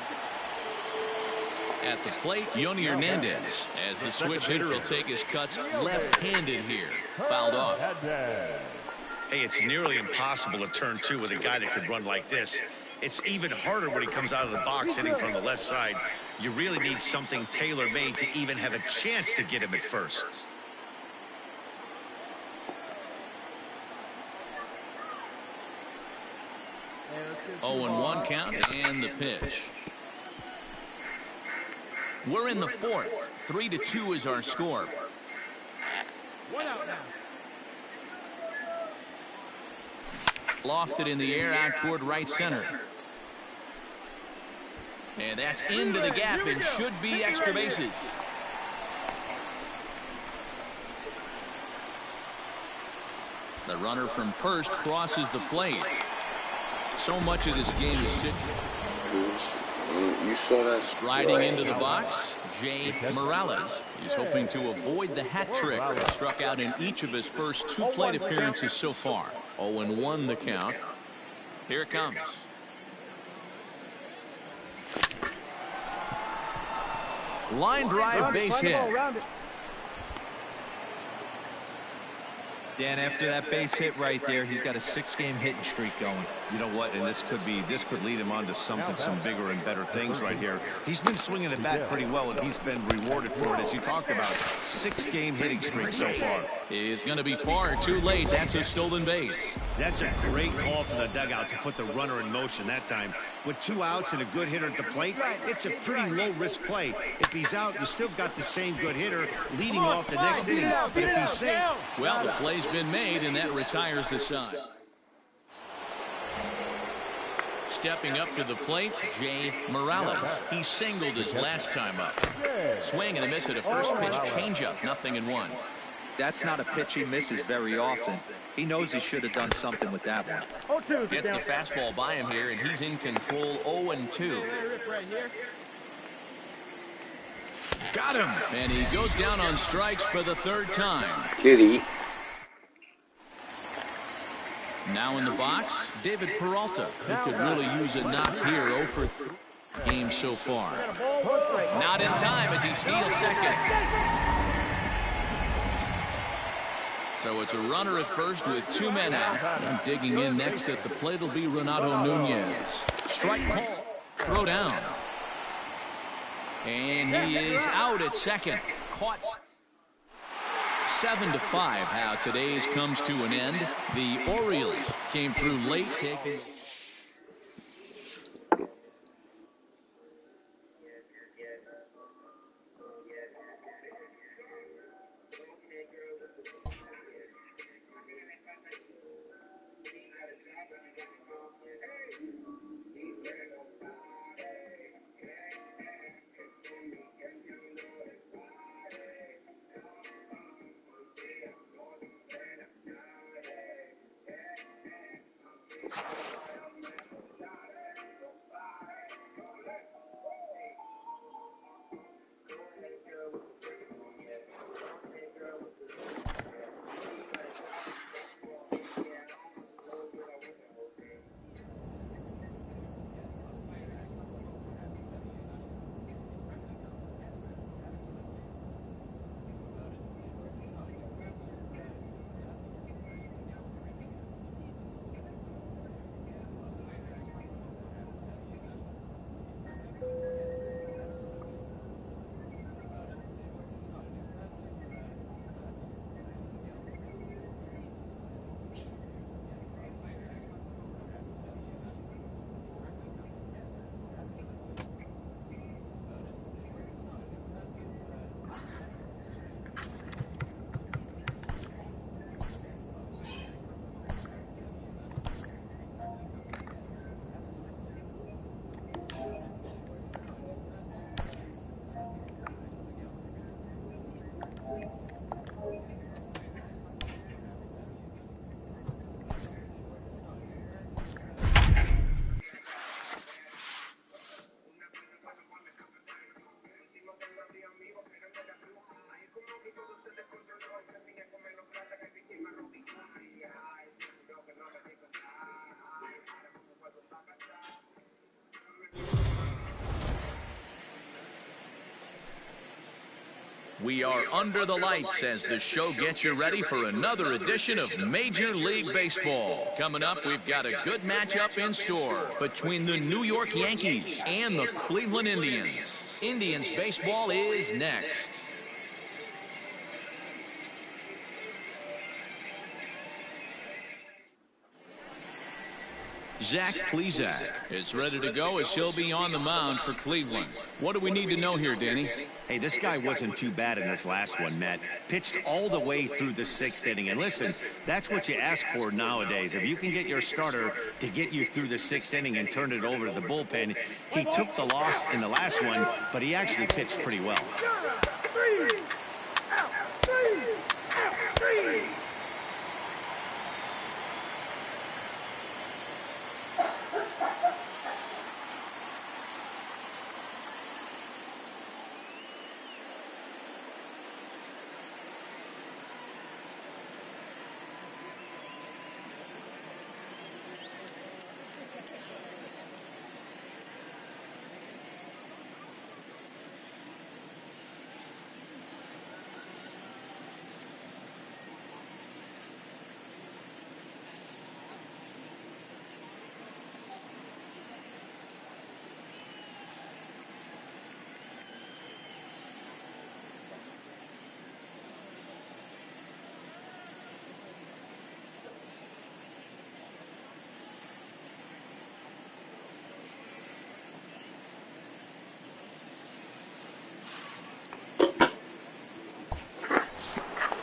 Speaker 1: At the plate, Yoni Hernandez, as the switch hitter will take his cuts left-handed here. Fouled off.
Speaker 3: Hey, it's nearly impossible to turn 2 with a guy that could run like this. It's even harder when he comes out of the box hitting from the left side. You really need something tailor-made to even have a chance to get him at first.
Speaker 1: Oh, 0-1 count and the pitch. We're in the fourth. 3-2 is our score.
Speaker 6: One out now.
Speaker 1: Lofted in the air out toward right center. And that's into the gap and should be extra bases. The runner from first crosses the plate. So much of this game is situated.
Speaker 2: You saw that
Speaker 1: striding into the box. Jay Morales is hoping to avoid the hat trick. He struck out in each of his first 2 plate appearances so far. 0-1 the count. Here it comes. Line drive, base hit.
Speaker 4: Dan, after that base hit right there, he's got a 6-game hitting streak going.
Speaker 3: You know what? And this could lead him on to some bigger and better things right here. He's been swinging the bat pretty well, and he's been rewarded for it, as you talked about. 6-game hitting streak so far.
Speaker 1: He's going to be far too late. That's a stolen base.
Speaker 3: That's a great call from the dugout to put the runner in motion that time. With 2 outs and a good hitter at the plate, it's a pretty low-risk play. If he's out, you still got the same good hitter leading off the next inning. But if he's safe...
Speaker 1: Well, the play's been made, and that retires the side. Stepping up to the plate, Jay Morales. He singled his last time up. Swing and a miss at a first pitch changeup, 0-1.
Speaker 4: That's not a pitch he misses very often. He knows he should have done something with that one.
Speaker 1: Gets the fastball by him here, and he's in control. 0-2. Got him. And he goes down on strikes for the 3rd time.
Speaker 2: Kitty.
Speaker 1: Now in the box, David Peralta, who could really use a knock here. 0 for 3 games so far. Not in time as he steals second. So it's a runner at first with 2 men out. And digging in next at the plate will be Renato Nunez. Strike call. Throw down. And he is out at second. Caught. 7-5. How today's comes to an end. The Orioles came through late, taking... We are under the lights as the show gets you ready for another edition of Major League Baseball. Coming up, we've got a good matchup in store between the New York Yankees and the Cleveland Indians. Indians baseball is next. Zach Plesac is ready to go as he'll be on the mound for Cleveland. What do we need to know here, Danny?
Speaker 3: Hey, this guy wasn't too bad in this last one, Matt. Pitched all the way through the 6th inning. And listen, that's what you ask for nowadays. If you can get your starter to get you through the 6th inning and turn it over to the bullpen, he took the loss in the last one, but he actually pitched pretty well.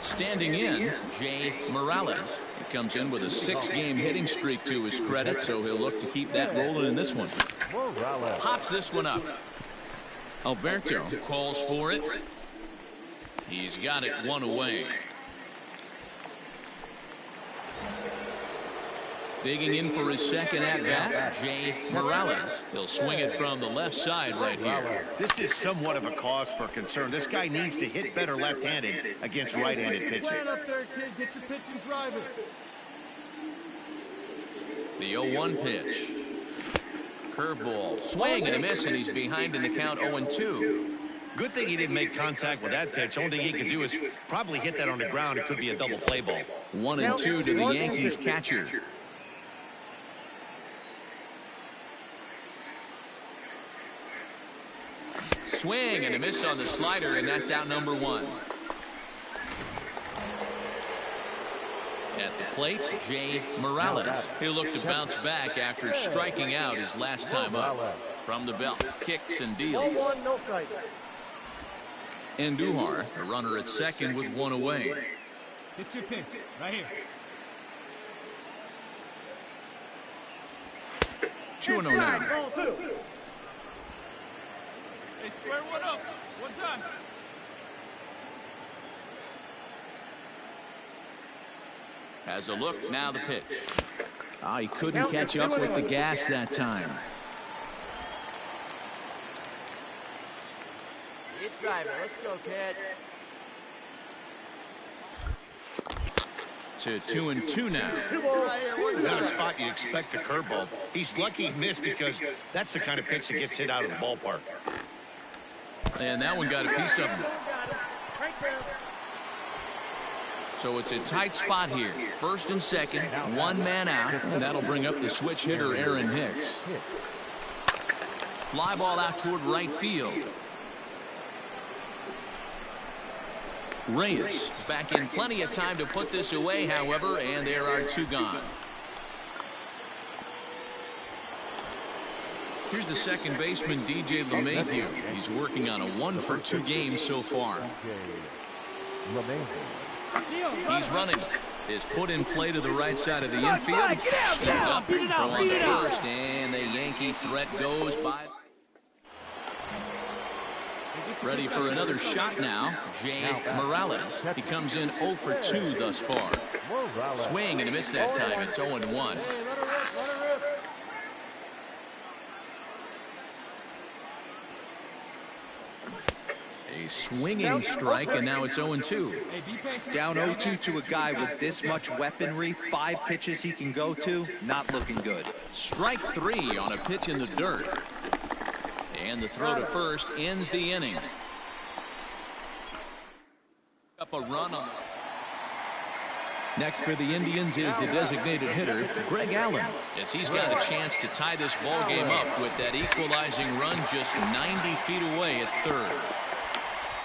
Speaker 1: Standing in, Jay Morales. He comes in with a 6-game hitting streak to his credit, so he'll look to keep that rolling in this one. Pops this one up. Alberto calls for it. He's got it one away. Digging in for his second at-bat, Jay Morales. He'll swing it from the left side right here.
Speaker 3: This is somewhat of a cause for concern. This guy needs to hit better left-handed against right-handed pitching.
Speaker 6: Stand up there, kid. Get your pitch and drive it.
Speaker 1: The 0-1 pitch. Curveball. Swing and a miss, and he's behind in the count 0-2.
Speaker 3: Good thing he didn't make contact with that pitch. Only thing he could do is probably hit that on the ground. It could be a double play ball.
Speaker 1: 1-2 to the Yankees catcher. Swing and a miss on the slider, and that's out number 1. At the plate, Jay Morales. He'll look to bounce back after striking out his last time up. From the belt, kicks and deals. Andujar, a runner at second with 1 away.
Speaker 6: Hit your pitch right here.
Speaker 1: 2-0 now.
Speaker 6: Hey, square one up. One time.
Speaker 1: Has a look, now the pitch. He couldn't catch up with the gas that time.
Speaker 11: Keep driving. Let's go, kid.
Speaker 1: To 2-2 now.
Speaker 3: Not a spot you expect a curveball. He's lucky he missed because that's the kind of pitch that gets hit out of the ballpark.
Speaker 1: And that one got a piece of him. So it's a tight spot here. First and second, 1 man out, and that'll bring up the switch hitter, Aaron Hicks. Fly ball out toward right field. Reyes back in plenty of time to put this away, however, and there are 2 gone. Here's the second baseman, DJ LeMahieu. He's working on a 1-for-2 game so far. He's running. Is put in play to the right side of the infield. Stood up, throw on to first, and the Yankee threat goes by. Ready for another shot now, Jay Morales. He comes in 0-for-2 thus far. Swing and a miss that time. It's 0-1. A swinging strike, and now it's 0-2.
Speaker 4: Down 0-2 to a guy with this much weaponry, 5 pitches he can go to, not looking good.
Speaker 1: Strike 3 on a pitch in the dirt. And the throw to first ends the inning. Up a run on. Next for the Indians is the designated hitter, Greg Allen, as he's got a chance to tie this ball game up with that equalizing run just 90 feet away at third.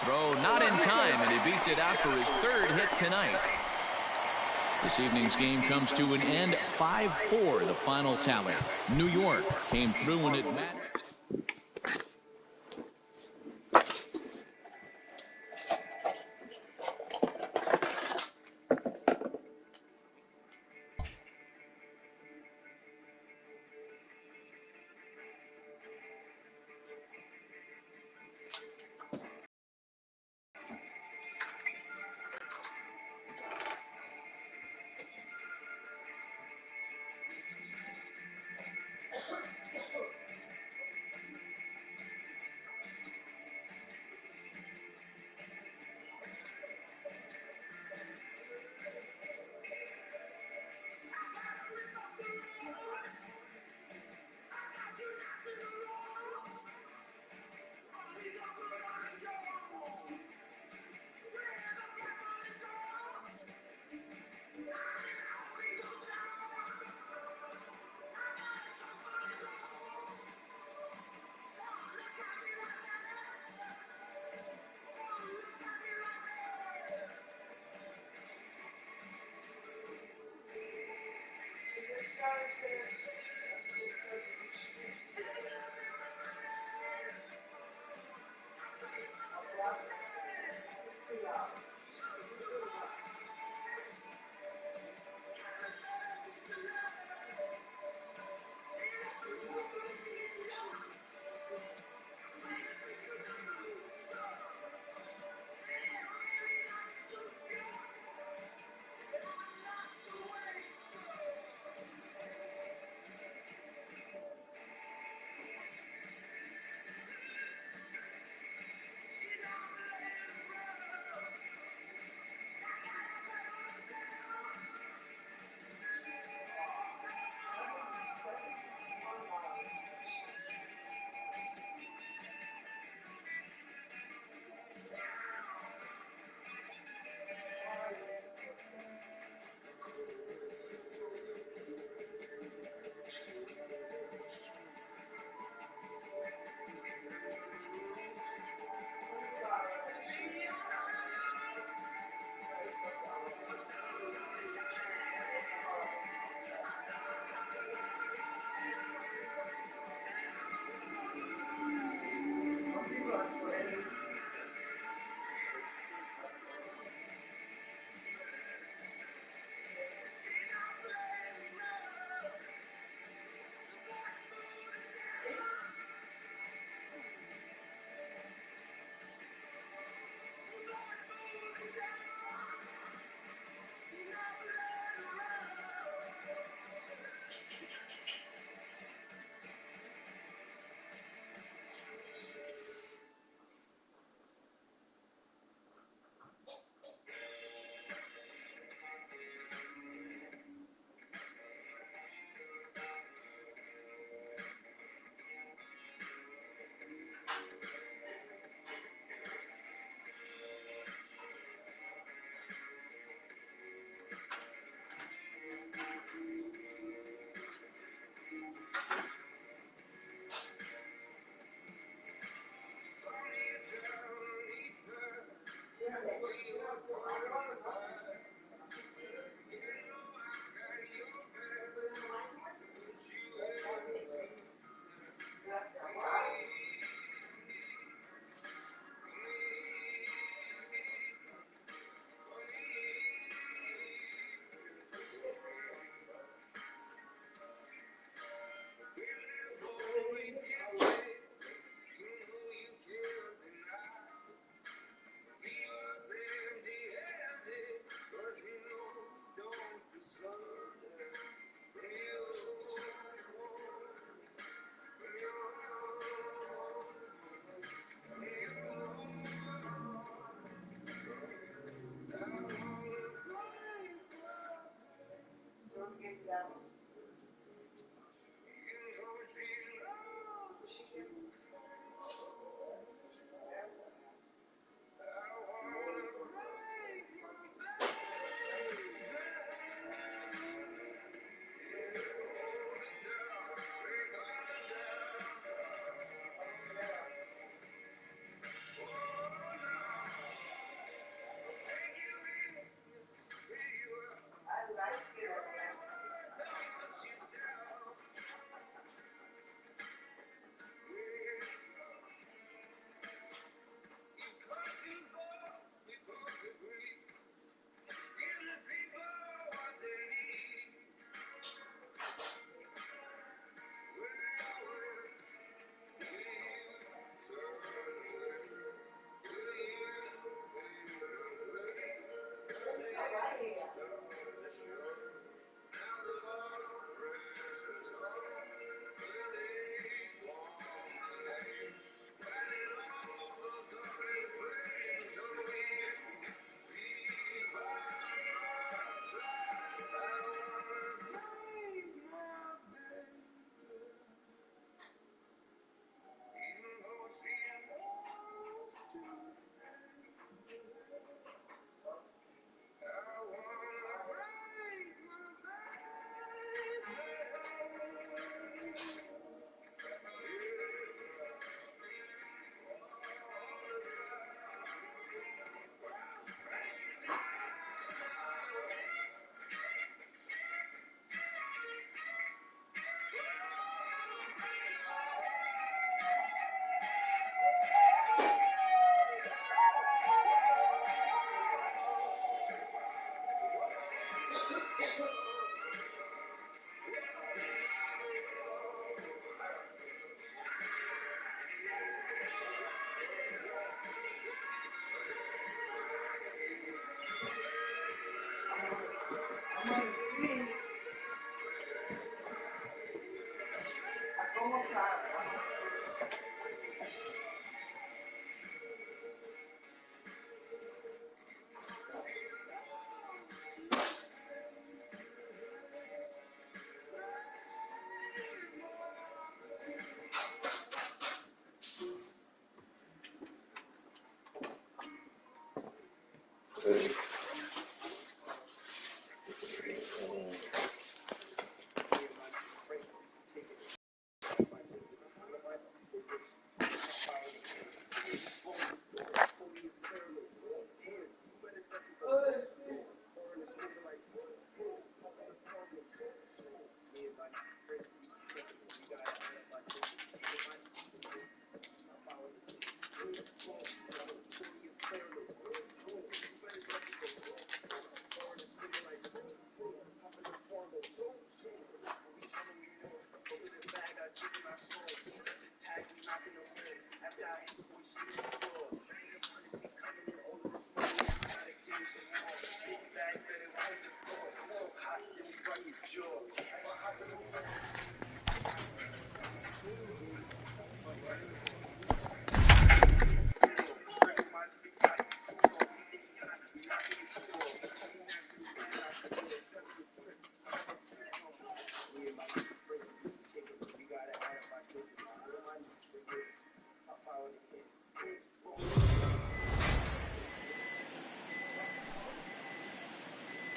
Speaker 1: Throw not in time, and he beats it out for his 3rd hit tonight. This evening's game comes to an end. 5-4, the final tally. New York came through and it mattered.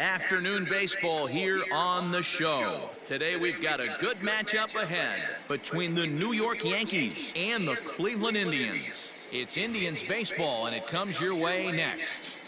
Speaker 1: Afternoon baseball here on the show. Today we've got a good matchup ahead between the New York Yankees and the Cleveland Indians. It's Indians baseball, and it comes your way next.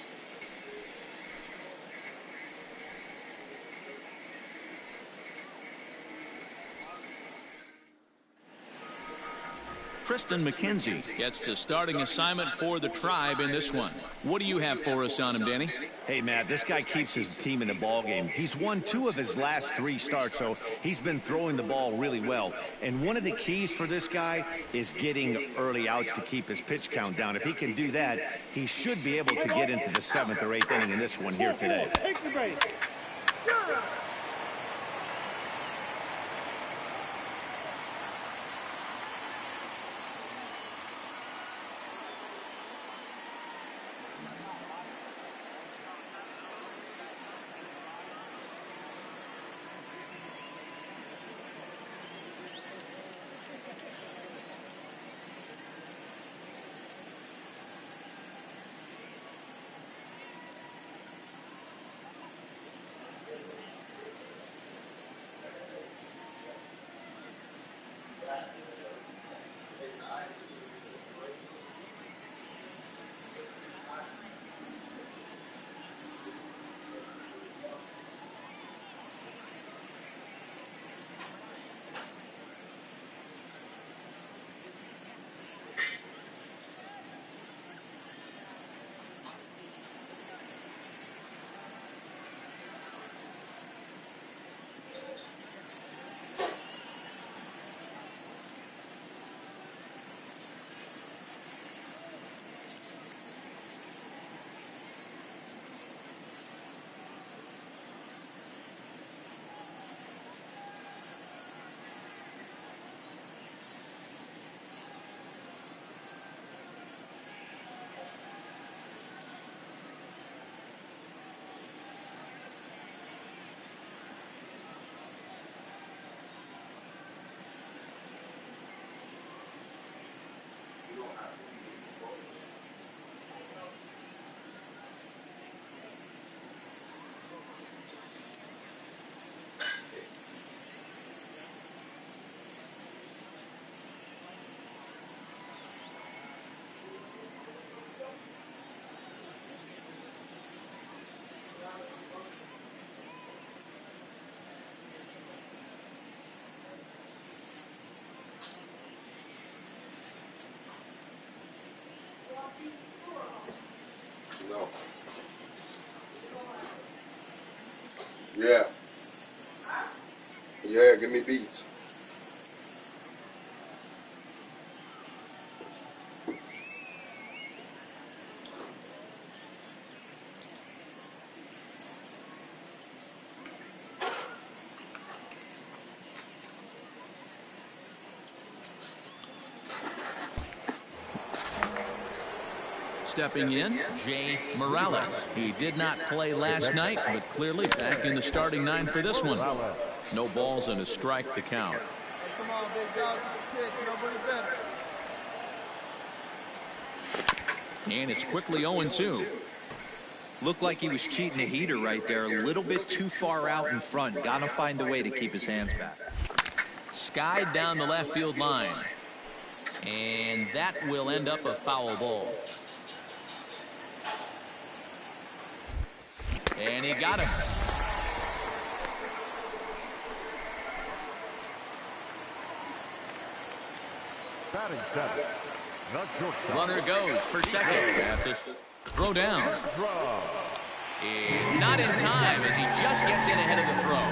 Speaker 1: Tristan McKenzie gets the starting assignment for the Tribe in this one. What do you have for us on him, Danny?
Speaker 3: Hey, Matt, this guy keeps his team in the ball game. He's won 2 of his last 3 starts, so he's been throwing the ball really well. And one of the keys for this guy is getting early outs to keep his pitch count down. If he can do that, he should be able to get into the 7th or 8th inning in this one here today.
Speaker 2: No. Yeah. Yeah, give me beats.
Speaker 1: Stepping in, Jay Morales. He did not play last night, but clearly back in the starting 9 for this one. No balls and a strike to count.
Speaker 6: Hey, come on, big dog, to the pitch. Nobody better.
Speaker 1: And it's quickly 0-2.
Speaker 4: Looked like he was cheating a heater right there. A little bit too far out in front. Got to find a way to keep his hands back.
Speaker 1: Skied down the left field line. And that will end up a foul ball. And he got him.
Speaker 5: Batting seven.
Speaker 1: Runner goes for second. That's a throw down. And not in time as he just gets in ahead of the throw.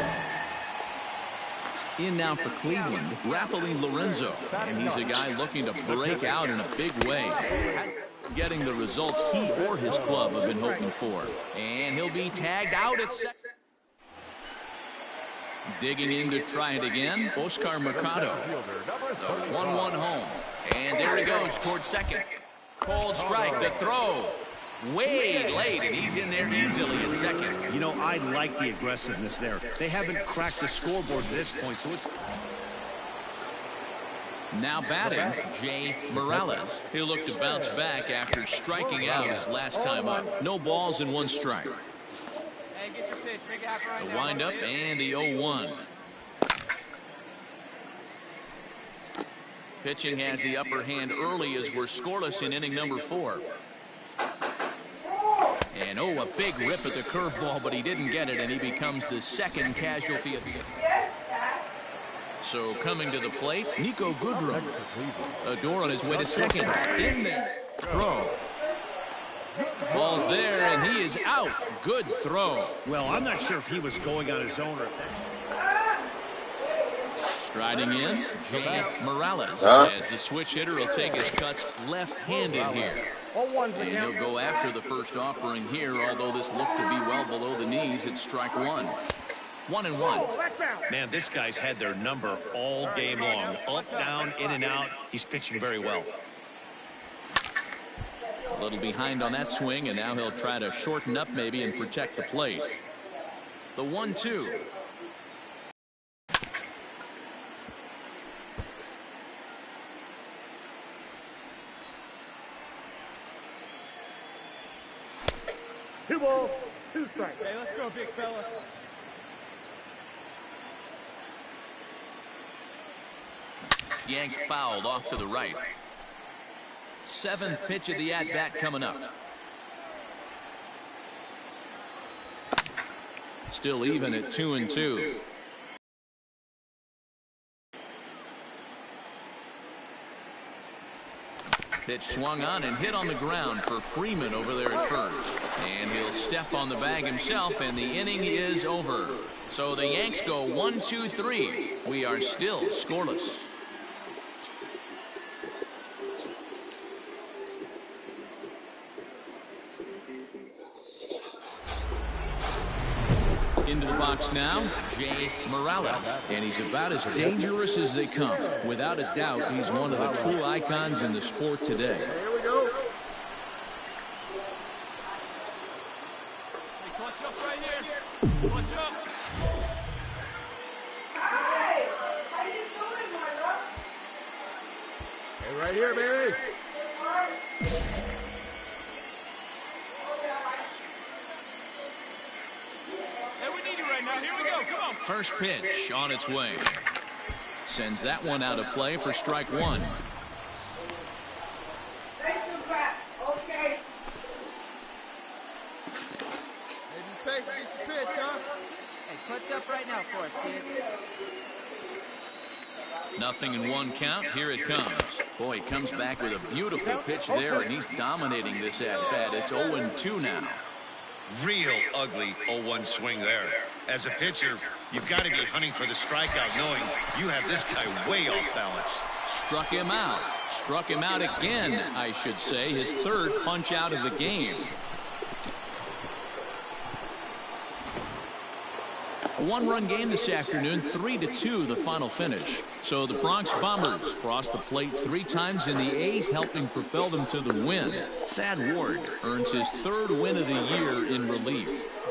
Speaker 1: In now for Cleveland, Rafael Lorenzo. And he's a guy looking to break out in a big way. Getting the results he or his club have been hoping for. And he'll be tagged out at second. Digging in to try it again, Oscar Mercado. The 1-1 home. And there he goes towards second. Cold strike, the throw. Way late, and he's in there easily at second.
Speaker 3: You know, I like the aggressiveness there. They haven't cracked the scoreboard at this point, so it's...
Speaker 1: Now batting, Jay Morales. He'll look to bounce back after striking out his last time up. No balls and 1 strike.
Speaker 6: Hey, get your pitch. Make it happen right
Speaker 1: The
Speaker 6: now.
Speaker 1: windup and the 0-1. Pitching has the upper hand early as we're scoreless in inning number 4. And a big rip at the curveball, but he didn't get it, and he becomes the second casualty of the game. So coming to the plate, Nico Goodrum. Adore on his way to second. In there. Throw. Ball's there, and he is out. Good throw.
Speaker 3: Well, I'm not sure if he was going on his own or...
Speaker 1: Striding in, Jay Morales. As the switch hitter will take his cuts left-handed here. And he'll go after the first offering here, although this looked to be well below the knees. It's strike 1. 1-1.
Speaker 3: Man, this guy's had their number all game long. Up, down, in and out. He's pitching very well.
Speaker 1: A little behind on that swing, and now he'll try to shorten up maybe and protect the plate. The 1-2.
Speaker 9: Two balls, 2 strikes.
Speaker 6: Hey, let's go, big fella.
Speaker 1: Yank fouled off to the right. 7th pitch of the at-bat coming up. Still even at 2-2. Pitch swung on and hit on the ground for Freeman over there at first. And he'll step on the bag himself, and the inning is over. So the Yanks go 1-2-3. We are still scoreless. Into the box now, Jay Morales. And he's about as dangerous as they come. Without a doubt, he's one of the true icons in the sport today.
Speaker 6: Here we go. Hey, clutch up right here. Clutch up. Hey, how you doing, Marlo? Hey, right here, baby.
Speaker 1: First pitch on its way. Sends that one out of play for strike 1.
Speaker 6: Okay. Maybe pace to get your pitch, huh? Hey, clutch up right now for us, kid.
Speaker 1: Nothing in 1 count. Here it comes. Boy, he comes back with a beautiful pitch there, and he's dominating this at-bat. It's 0-2 now.
Speaker 3: Real ugly 0-1 swing there. As a pitcher, you've got to be hunting for the strikeout, knowing you have this guy way off balance.
Speaker 1: Struck him out. Struck him out again, I should say. His 3rd punch out of the game. one-run game this afternoon, 3-2 the final finish. So the Bronx Bombers crossed the plate 3 times in the 8th, helping propel them to the win. Thad Ward earns his 3rd win of the year in relief.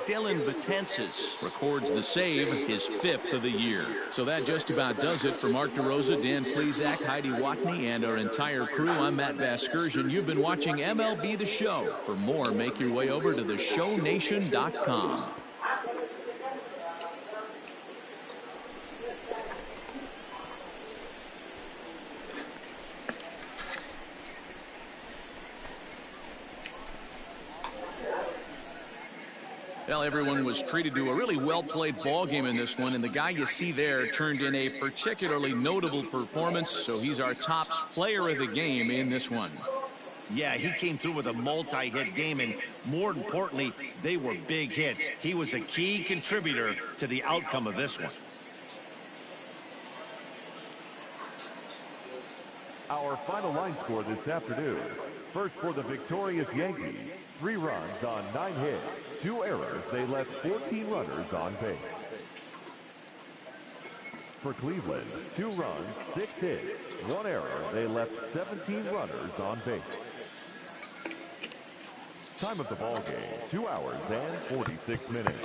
Speaker 1: Dylan Betances records the save, his 5th of the year. So that just about does it for Mark DeRosa, Dan Plesac, Heidi Watney, and our entire crew. I'm Matt Vasgersian. You've been watching MLB The Show. For more, make your way over to theshownation.com. Well, everyone was treated to a really well-played ball game in this one, and the guy you see there turned in a particularly notable performance, so he's our top player of the game in this one.
Speaker 3: Yeah, he came through with a multi-hit game, and more importantly, they were big hits. He was a key contributor to the outcome of this one.
Speaker 5: Our final line score this afternoon. First for the victorious Yankees, 3 runs on 9 hits, 2 errors. They left 14 runners on base. For Cleveland, 2 runs, 6 hits, 1 error. They left 17 runners on base. Time of the ball game, 2 hours and 46 minutes.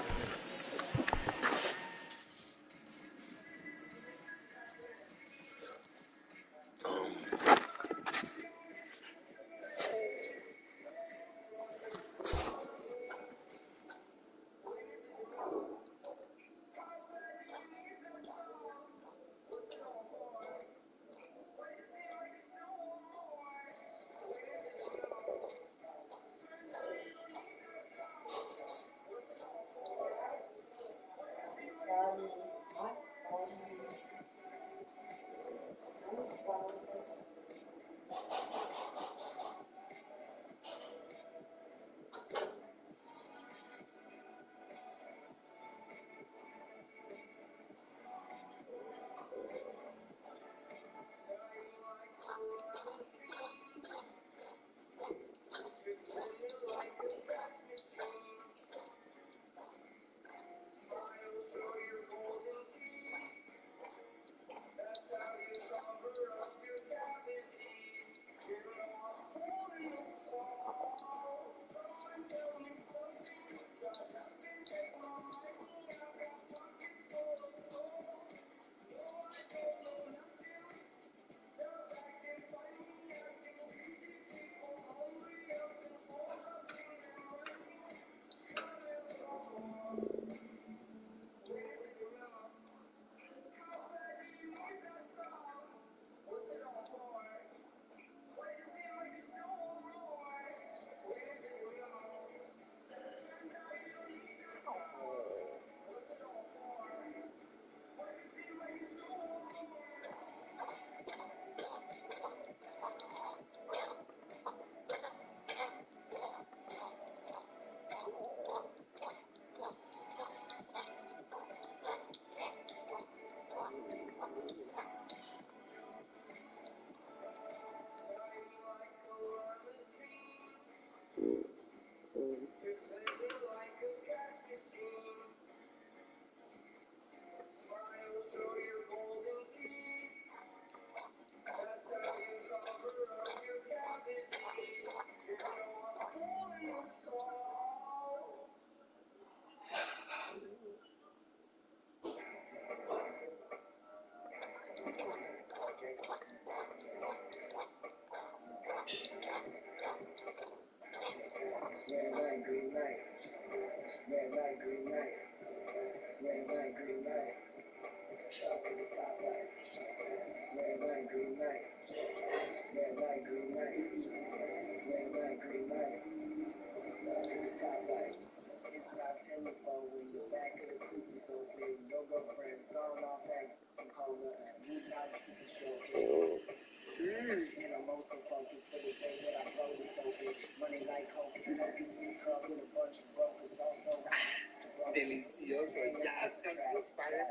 Speaker 12: Delicioso. Yes, that's fire.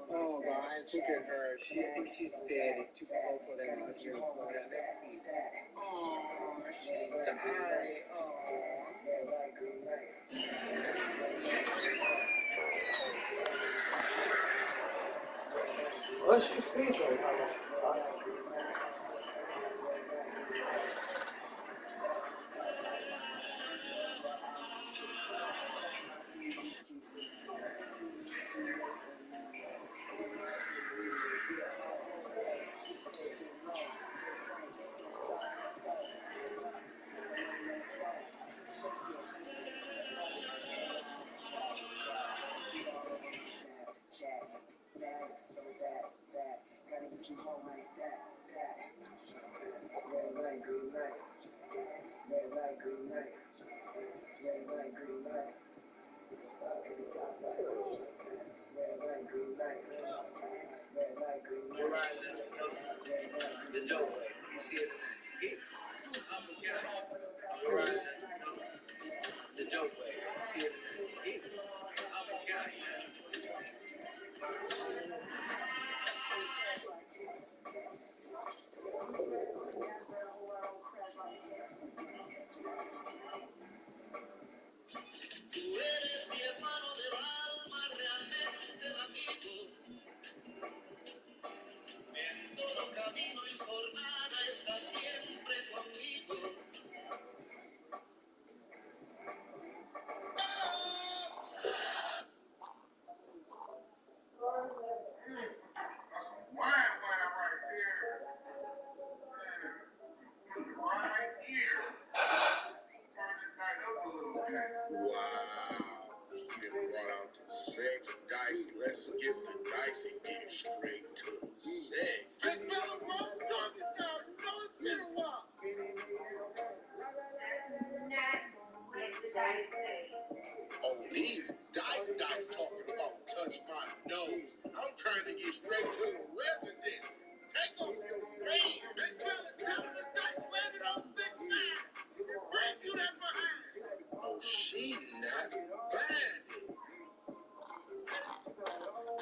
Speaker 12: Oh, God, look at her. She thinks she's dead. It's too cold for them out here. Let's see. Oh, she died. Oh. Well, she's sleeping.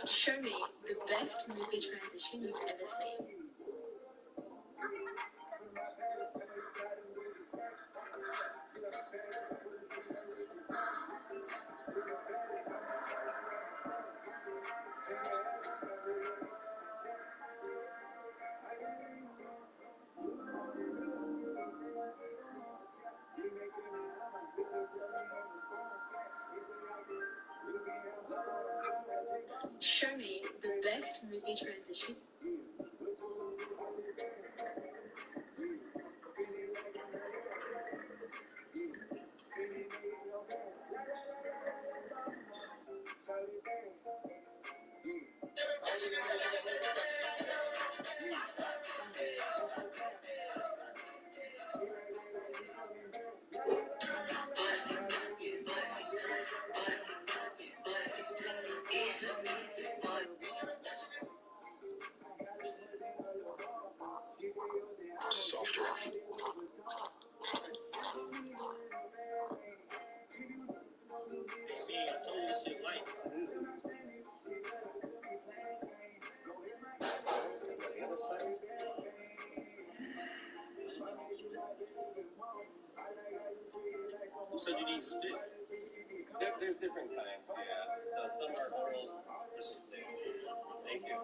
Speaker 13: Show me the best movie transition you've ever seen. Show me the best movie transition.
Speaker 14: Softer.
Speaker 15: You said you need stick. There's different kinds, yeah. So some are girls, just stick. Thank you.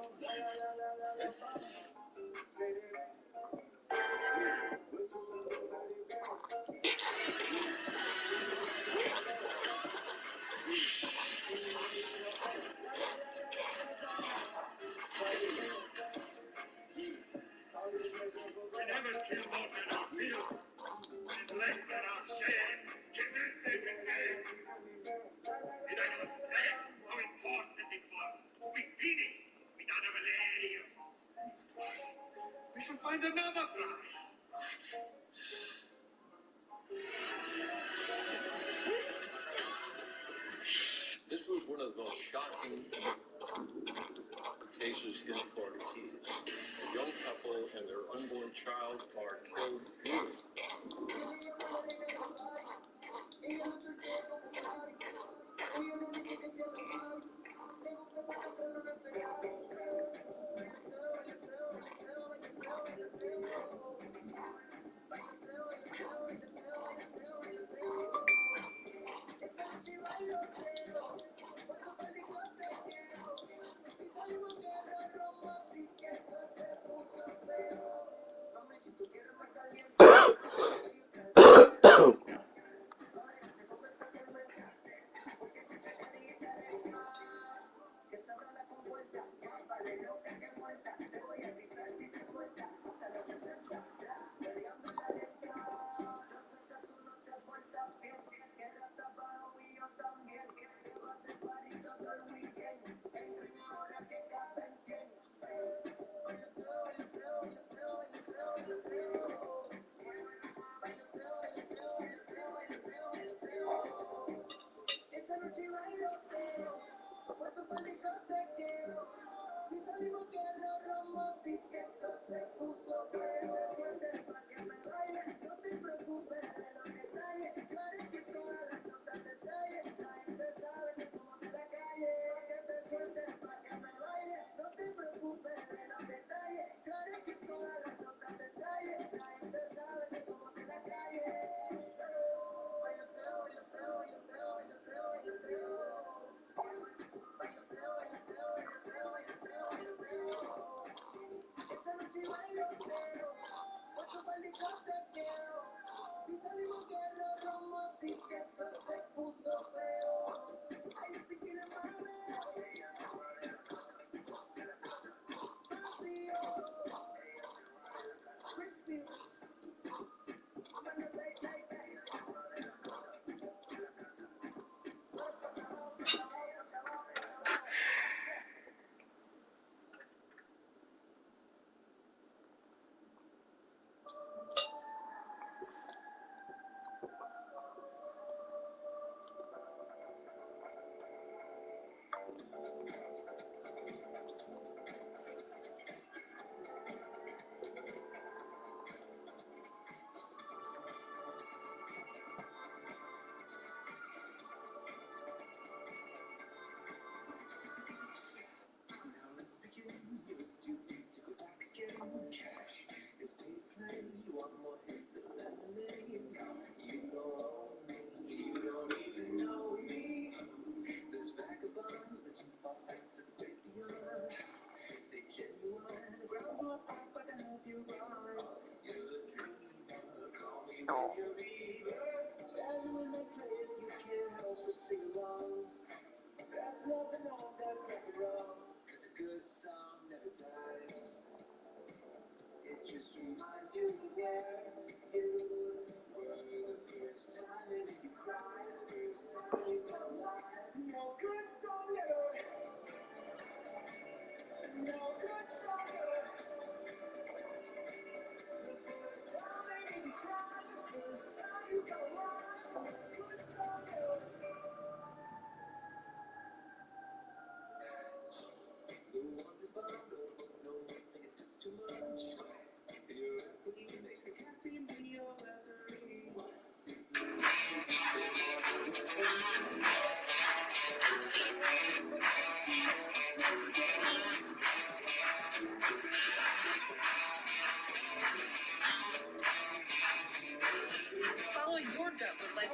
Speaker 16: We should find another fly.
Speaker 15: This was one of the most shocking cases in Florida Keys. A young couple and their unborn child are killed brutally.
Speaker 17: Follow your gut with life.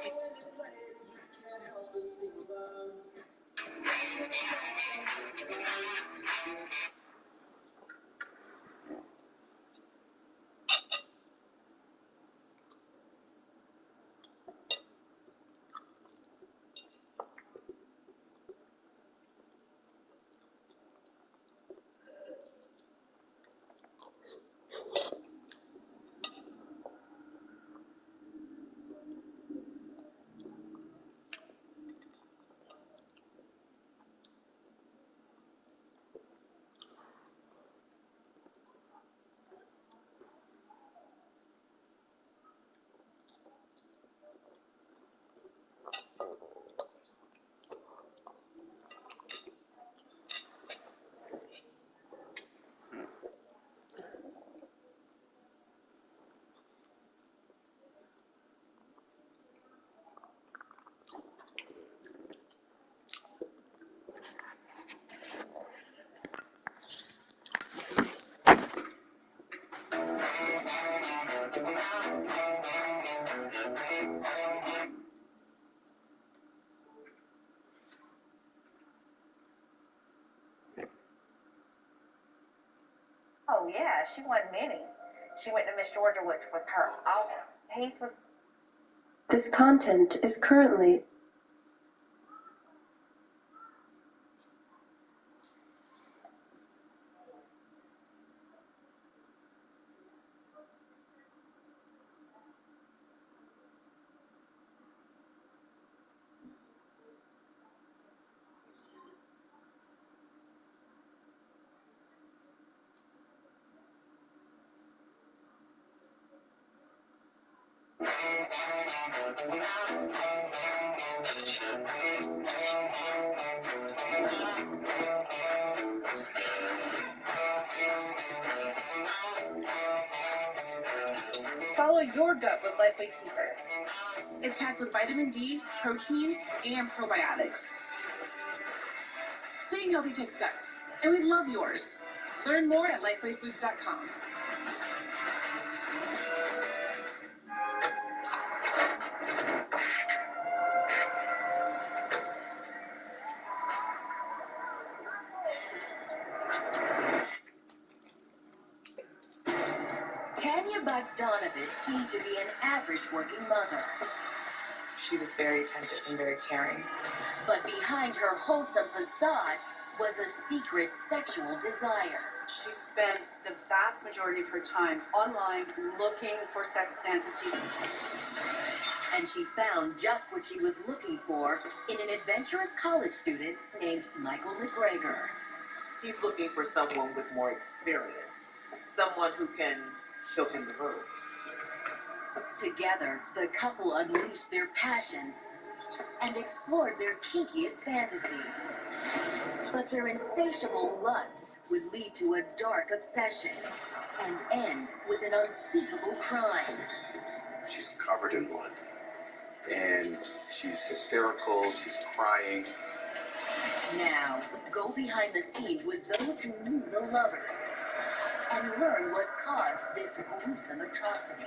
Speaker 18: Oh, yeah, she won many. She went to Miss Georgia, which was her awesome paper.
Speaker 19: This content is currently
Speaker 17: Follow your gut with Lifeway Keeper. It's packed with vitamin D, protein, and probiotics. Staying healthy takes guts, and we love yours. Learn more at lifewayfoods.com.
Speaker 20: Tanya Bogdanovich seemed to be an average working mother.
Speaker 18: She was very attentive and very caring.
Speaker 20: But behind her wholesome facade was a secret sexual desire.
Speaker 17: She spent the vast majority of her time online looking for sex fantasies.
Speaker 20: And she found just what she was looking for in an adventurous college student named Michael McGregor.
Speaker 21: He's looking for someone with more experience, someone who can show him the ropes.
Speaker 20: Together, the couple unleashed their passions and explored their kinkiest fantasies. But their insatiable lust would lead to a dark obsession and end with an unspeakable crime.
Speaker 22: She's covered in blood. And she's hysterical, she's crying.
Speaker 20: Now, go behind the scenes with those who knew the lovers and learn what caused this gruesome atrocity.